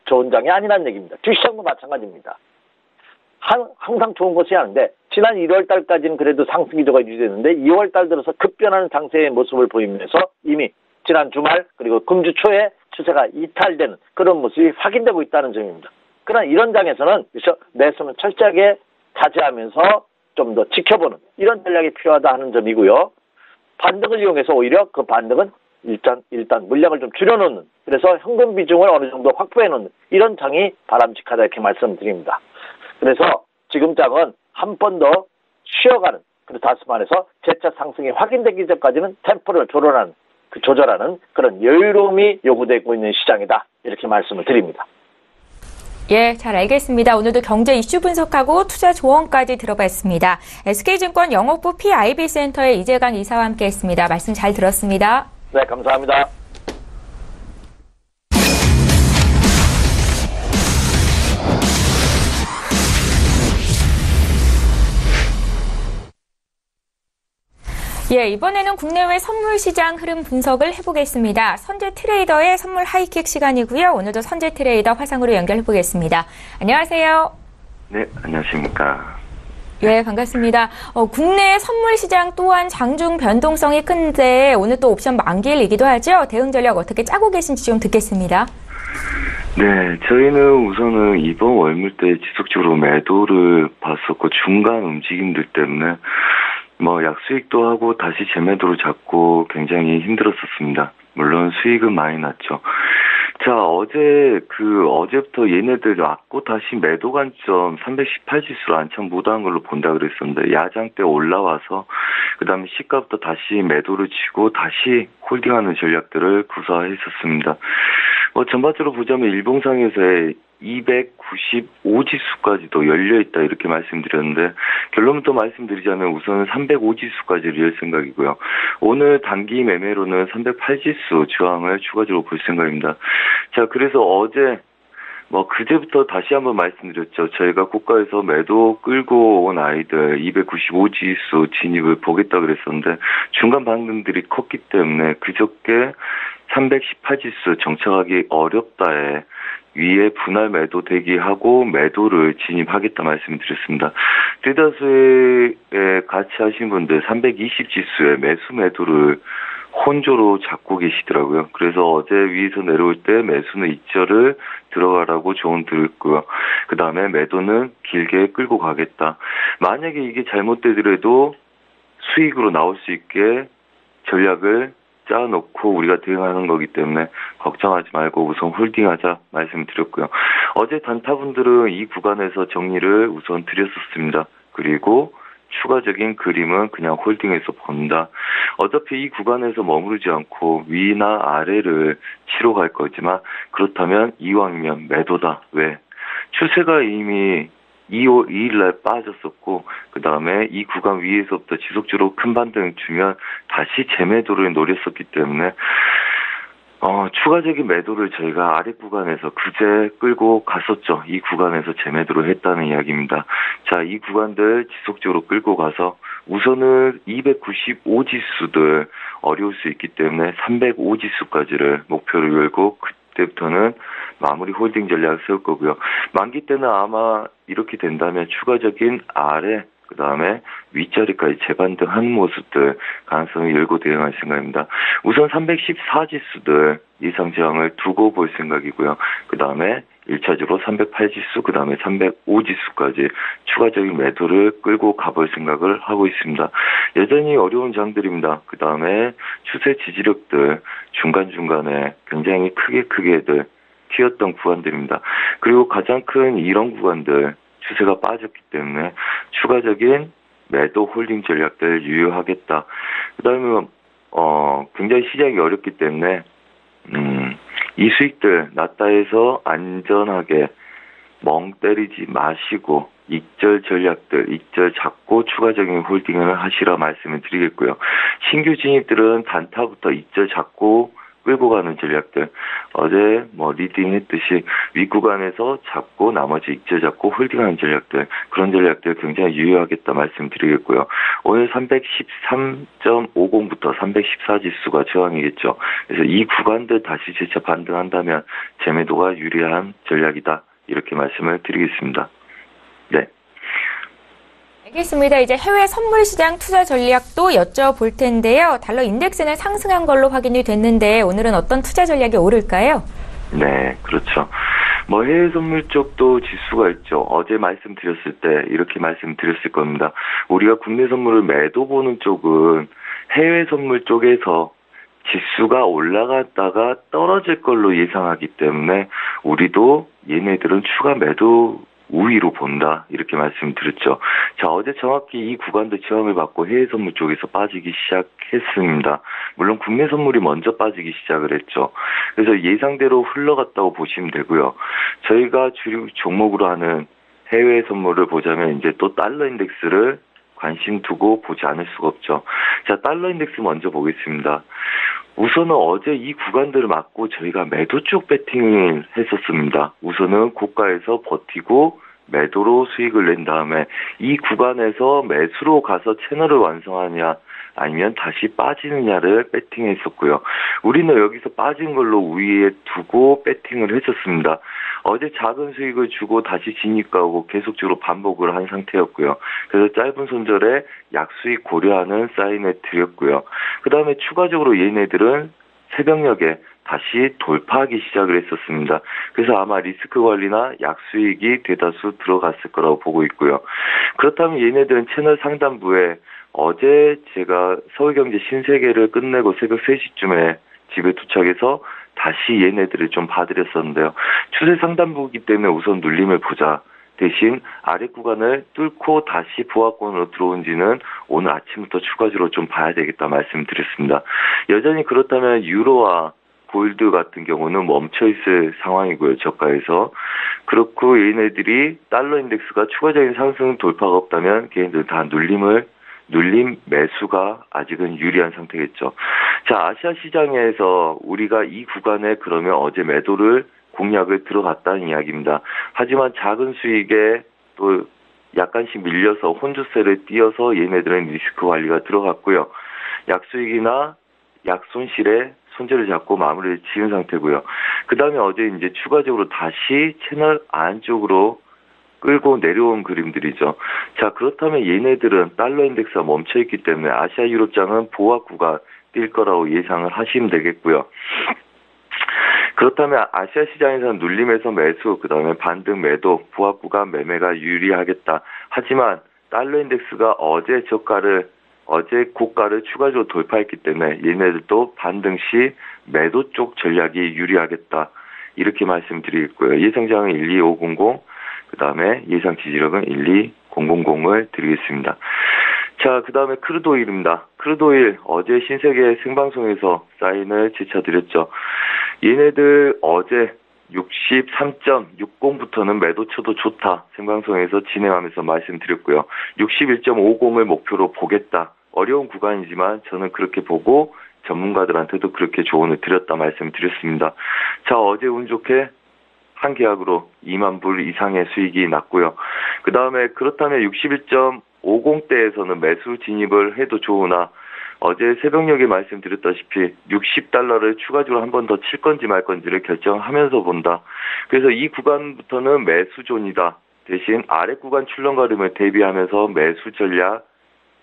좋은 장이 아니란 얘기입니다. 주시장도 마찬가지입니다. 항상 좋은 것이 아닌데 지난 1월 달까지는 그래도 상승 기조가 유지됐는데 2월 달 들어서 급변하는 장세의 모습을 보이면서 이미 지난 주말 그리고 금주 초에 추세가 이탈되는 그런 모습이 확인되고 있다는 점입니다. 그러나 이런 장에서는 매수는 철저하게 자제하면서 좀 더 지켜보는 이런 전략이 필요하다 하는 점이고요. 반등을 이용해서 오히려 그 반등은 일단 물량을 좀 줄여놓는 그래서 현금 비중을 어느 정도 확보해놓는 이런 장이 바람직하다 이렇게 말씀드립니다. 그래서 지금 장은 한 번 더 쉬어가는 그리고 다시 말해서 재차 상승이 확인되기 전까지는 템포를 조절하는 그런 여유로움이 요구되고 있는 시장이다 이렇게 말씀을 드립니다. 예, 잘 알겠습니다. 오늘도 경제 이슈 분석하고 투자 조언까지 들어봤습니다. SK증권 영업부 PIB 센터의 이재강 이사와 함께했습니다. 말씀 잘 들었습니다. 네, 감사합니다. 예, 이번에는 국내외 선물 시장 흐름 분석을 해보겠습니다. 선재 트레이더의 선물 하이킥 시간이고요. 오늘도 선재 트레이더 화상으로 연결해보겠습니다. 안녕하세요. 네, 안녕하십니까. 예, 반갑습니다. 국내 선물 시장 또한 장중 변동성이 큰데 오늘 또 옵션 만기일이기도 하죠. 대응 전략 어떻게 짜고 계신지 좀 듣겠습니다. 네, 저희는 우선은 이번 월물 때 지속적으로 매도를 봤었고 중간 움직임들 때문에 약수익도 하고 다시 재매도를 잡고 굉장히 힘들었었습니다. 물론 수익은 많이 났죠. 자, 어제부터 얘네들 왔고 다시 매도 관점 318 지수로 안참 못한 걸로 본다 그랬었는데 야장 때 올라와서 그 다음에 시가부터 다시 매도를 치고 다시 홀딩하는 전략들을 구사했었습니다. 전반적으로 보자면 일봉상에서의 295 지수까지도 열려있다 이렇게 말씀드렸는데 결론부터 말씀드리자면 우선은 305 지수까지 열 생각이고요. 오늘 단기 매매로는 308 지수 저항을 추가적으로 볼 생각입니다. 자, 그래서 어제 그제부터 다시 한번 말씀드렸죠. 저희가 고가에서 매도 끌고 온 아이들 295 지수 진입을 보겠다 그랬었는데 중간 반등들이 컸기 때문에 그저께 318 지수 정착하기 어렵다에 위에 분할 매도 대기하고 매도를 진입하겠다 말씀드렸습니다. 대다수의 같이 하신 분들 320 지수에 매수 매도를 혼조로 잡고 계시더라고요. 그래서 어제 위에서 내려올 때 매수는 입절을 들어가라고 조언 드렸고요. 그 다음에 매도는 길게 끌고 가겠다. 만약에 이게 잘못되더라도 수익으로 나올 수 있게 전략을 짜놓고 우리가 대응하는 거기 때문에 걱정하지 말고 우선 홀딩하자 말씀드렸고요. 어제 단타분들은 이 구간에서 정리를 우선 드렸었습니다. 그리고 추가적인 그림은 그냥 홀딩해서 본다. 어차피 이 구간에서 머무르지 않고 위나 아래를 치러 갈 거지만 그렇다면 이왕이면 매도다. 왜? 추세가 이미 2일날 빠졌었고 그 다음에 이 구간 위에서부터 지속적으로 큰 반등 주면 다시 재매도를 노렸었기 때문에 추가적인 매도를 저희가 아래 구간에서 그제 끌고 갔었죠. 이 구간에서 재매도를 했다는 이야기입니다. 자, 이 구간들 지속적으로 끌고 가서 우선은 295 지수들 어려울 수 있기 때문에 305 지수까지를 목표로 열고 그때부터는 마무리 홀딩 전략을 세울 거고요. 만기 때는 아마 이렇게 된다면 추가적인 아래 그 다음에 윗자리까지 재반등하는 모습들 가능성을 열고 대응할 생각입니다. 우선 314 지수들 이상 저항을 두고 볼 생각이고요. 그 다음에 1차적으로 308 지수, 그 다음에 305 지수까지 추가적인 매도를 끌고 가볼 생각을 하고 있습니다. 여전히 어려운 장들입니다. 그 다음에 추세 지지력들 중간중간에 굉장히 크게들 튀었던 구간들입니다. 그리고 가장 큰 이런 구간들 추세가 빠졌기 때문에 추가적인 매도 홀딩 전략들 유효하겠다. 그 다음에 굉장히 시장이 어렵기 때문에 이 수익들 낮다 해서 안전하게 멍 때리지 마시고 익절 전략들, 익절 잡고 추가적인 홀딩을 하시라 말씀을 드리겠고요. 신규 진입들은 단타부터 익절 잡고 끌고 가는 전략들, 어제 리딩 했듯이 윗구간에서 잡고 나머지 익절 잡고 홀딩하는 전략들, 그런 전략들 굉장히 유효하겠다 말씀드리겠고요. 오늘 313.50부터 314 지수가 저항이겠죠. 그래서 이 구간들 다시 재차 반등한다면 재매도가 유리한 전략이다. 이렇게 말씀을 드리겠습니다. 네. 알겠습니다. 이제 해외 선물 시장 투자 전략도 여쭤볼 텐데요. 달러 인덱스는 상승한 걸로 확인이 됐는데 오늘은 어떤 투자 전략이 오를까요? 네, 그렇죠. 해외 선물 쪽도 지수가 있죠. 어제 말씀드렸을 때 이렇게 말씀드렸을 겁니다. 우리가 국내 선물을 매도 보는 쪽은 해외 선물 쪽에서 지수가 올라갔다가 떨어질 걸로 예상하기 때문에 우리도 얘네들은 추가 매도 우위로 본다 이렇게 말씀드렸죠. 자, 어제 정확히 이 구간도 저항을 받고 해외 선물 쪽에서 빠지기 시작했습니다. 물론 국내 선물이 먼저 빠지기 시작을 했죠. 그래서 예상대로 흘러갔다고 보시면 되고요. 저희가 주류 종목으로 하는 해외 선물을 보자면 이제 또 달러 인덱스를 관심 두고 보지 않을 수가 없죠. 자, 달러 인덱스 먼저 보겠습니다. 우선은 어제 이 구간들을 맞고 저희가 매도 쪽 배팅을 했었습니다. 우선은 고가에서 버티고 매도로 수익을 낸 다음에 이 구간에서 매수로 가서 채널을 완성하냐 아니면 다시 빠지느냐를 배팅했었고요. 우리는 여기서 빠진 걸로 우위에 두고 배팅을 했었습니다. 어제 작은 수익을 주고 다시 진입가고 계속적으로 반복을 한 상태였고요. 그래서 짧은 손절에 약수익 고려하는 사인을 드렸고요. 그 다음에 추가적으로 얘네들은 새벽녘에 다시 돌파하기 시작을 했었습니다. 그래서 아마 리스크 관리나 약수익이 대다수 들어갔을 거라고 보고 있고요. 그렇다면 얘네들은 채널 상단부에 어제 제가 서울경제 신세계를 끝내고 새벽 3시쯤에 집에 도착해서 다시 얘네들을 좀 봐드렸었는데요. 추세 상단부이기 때문에 우선 눌림을 보자. 대신 아래 구간을 뚫고 다시 보합권으로 들어온지는 오늘 아침부터 추가적으로 좀 봐야 되겠다 말씀드렸습니다. 여전히 그렇다면 유로와 골드 같은 경우는 멈춰있을 상황이고요. 저가에서. 그렇고 얘네들이 달러 인덱스가 추가적인 상승 돌파가 없다면 걔네들 다 눌림 매수가 아직은 유리한 상태겠죠. 자, 아시아 시장에서 우리가 이 구간에 그러면 어제 매도를 공략을 들어갔다는 이야기입니다. 하지만 작은 수익에 또 약간씩 밀려서 혼조세를 띄어서 얘네들은 리스크 관리가 들어갔고요. 약수익이나 약손실에 손절을 잡고 마무리를 지은 상태고요. 그 다음에 어제 이제 추가적으로 다시 채널 안쪽으로 끌고 내려온 그림들이죠. 자, 그렇다면 얘네들은 달러 인덱스가 멈춰있기 때문에 아시아 유럽장은 보합 구간 뛸 거라고 예상을 하시면 되겠고요. 그렇다면 아시아 시장에서는 눌림에서 매수, 그 다음에 반등 매도, 보합 구간 매매가 유리하겠다. 하지만 달러 인덱스가 어제 고가를 추가적으로 돌파했기 때문에 얘네들도 반등 시 매도 쪽 전략이 유리하겠다. 이렇게 말씀드리겠고요. 예상장은 12500, 그 다음에 예상 지지력은 12000을 드리겠습니다. 자, 그 다음에 크루드오일입니다. 크루드오일 어제 신세계 생방송에서 사인을 제쳐드렸죠. 얘네들 어제 63.60부터는 매도 쳐도 좋다. 생방송에서 진행하면서 말씀드렸고요. 61.50을 목표로 보겠다. 어려운 구간이지만 저는 그렇게 보고 전문가들한테도 그렇게 조언을 드렸다 말씀드렸습니다. 자, 어제 운 좋게 한 계약으로 2만 불 이상의 수익이 났고요. 그 다음에 그렇다면 61.50대에서는 매수 진입을 해도 좋으나 어제 새벽녘에 말씀드렸다시피 60달러를 추가적으로 한 번 더 칠 건지 말 건지를 결정하면서 본다. 그래서 이 구간부터는 매수존이다. 대신 아래 구간 출렁거림을 대비하면서 매수 전략,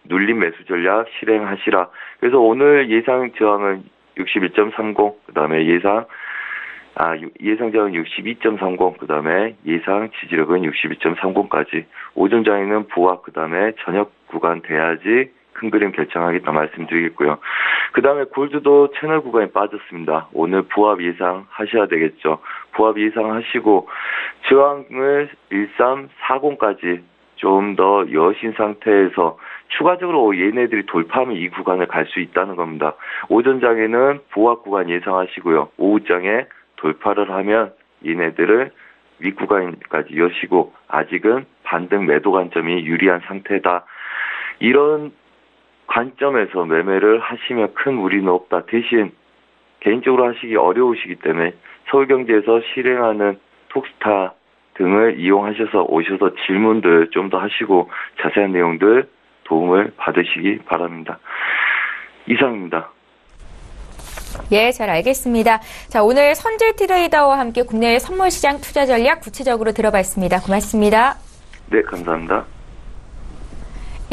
눌림 매수 전략 실행하시라. 그래서 오늘 예상 저항은 61.30, 그 다음에 예상 저항은 62.30, 그 다음에 예상 지지력은 62.30까지. 오전장에는 보합, 그 다음에 저녁 구간 돼야지 큰 그림 결정하겠다 말씀드리겠고요. 그 다음에 골드도 채널 구간에 빠졌습니다. 오늘 보합 예상하셔야 되겠죠. 보합 예상하시고 저항을 1340까지 좀 더 여신 상태에서 추가적으로 얘네들이 돌파하면 이 구간을 갈 수 있다는 겁니다. 오전장에는 보합 구간 예상하시고요. 오후장에 돌파를 하면 얘네들을 윗구간까지 여시고 아직은 반등 매도 관점이 유리한 상태다. 이런 관점에서 매매를 하시면 큰 무리는 없다. 대신 개인적으로 하시기 어려우시기 때문에 서울경제에서 실행하는 톡스타 등을 이용하셔서 오셔서 질문들 좀 더 하시고 자세한 내용들 도움을 받으시기 바랍니다. 이상입니다. 예, 잘 알겠습니다. 자, 오늘 선질 트레이더와 함께 국내외 선물 시장 투자 전략 구체적으로 들어봤습니다. 고맙습니다. 네, 감사합니다.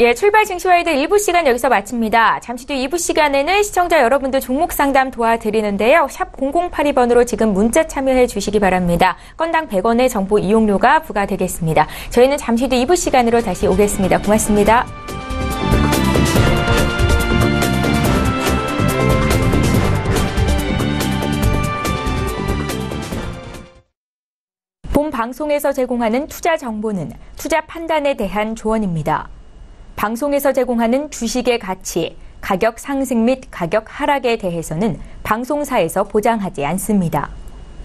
예, 출발 증시와이드 1부 시간 여기서 마칩니다. 잠시 뒤 2부 시간에는 시청자 여러분들 종목 상담 도와드리는데요. 샵 0082번으로 지금 문자 참여해 주시기 바랍니다. 건당 100원의 정보 이용료가 부과되겠습니다. 저희는 잠시 뒤 2부 시간으로 다시 오겠습니다. 고맙습니다. 본 방송 방송에서 제공하는 투자 정보는 투자 판단에 대한 조언입니다. 방송에서 제공하는 주식의 가치, 가격 상승 및 가격 하락에 대해서는 방송사에서 보장하지 않습니다.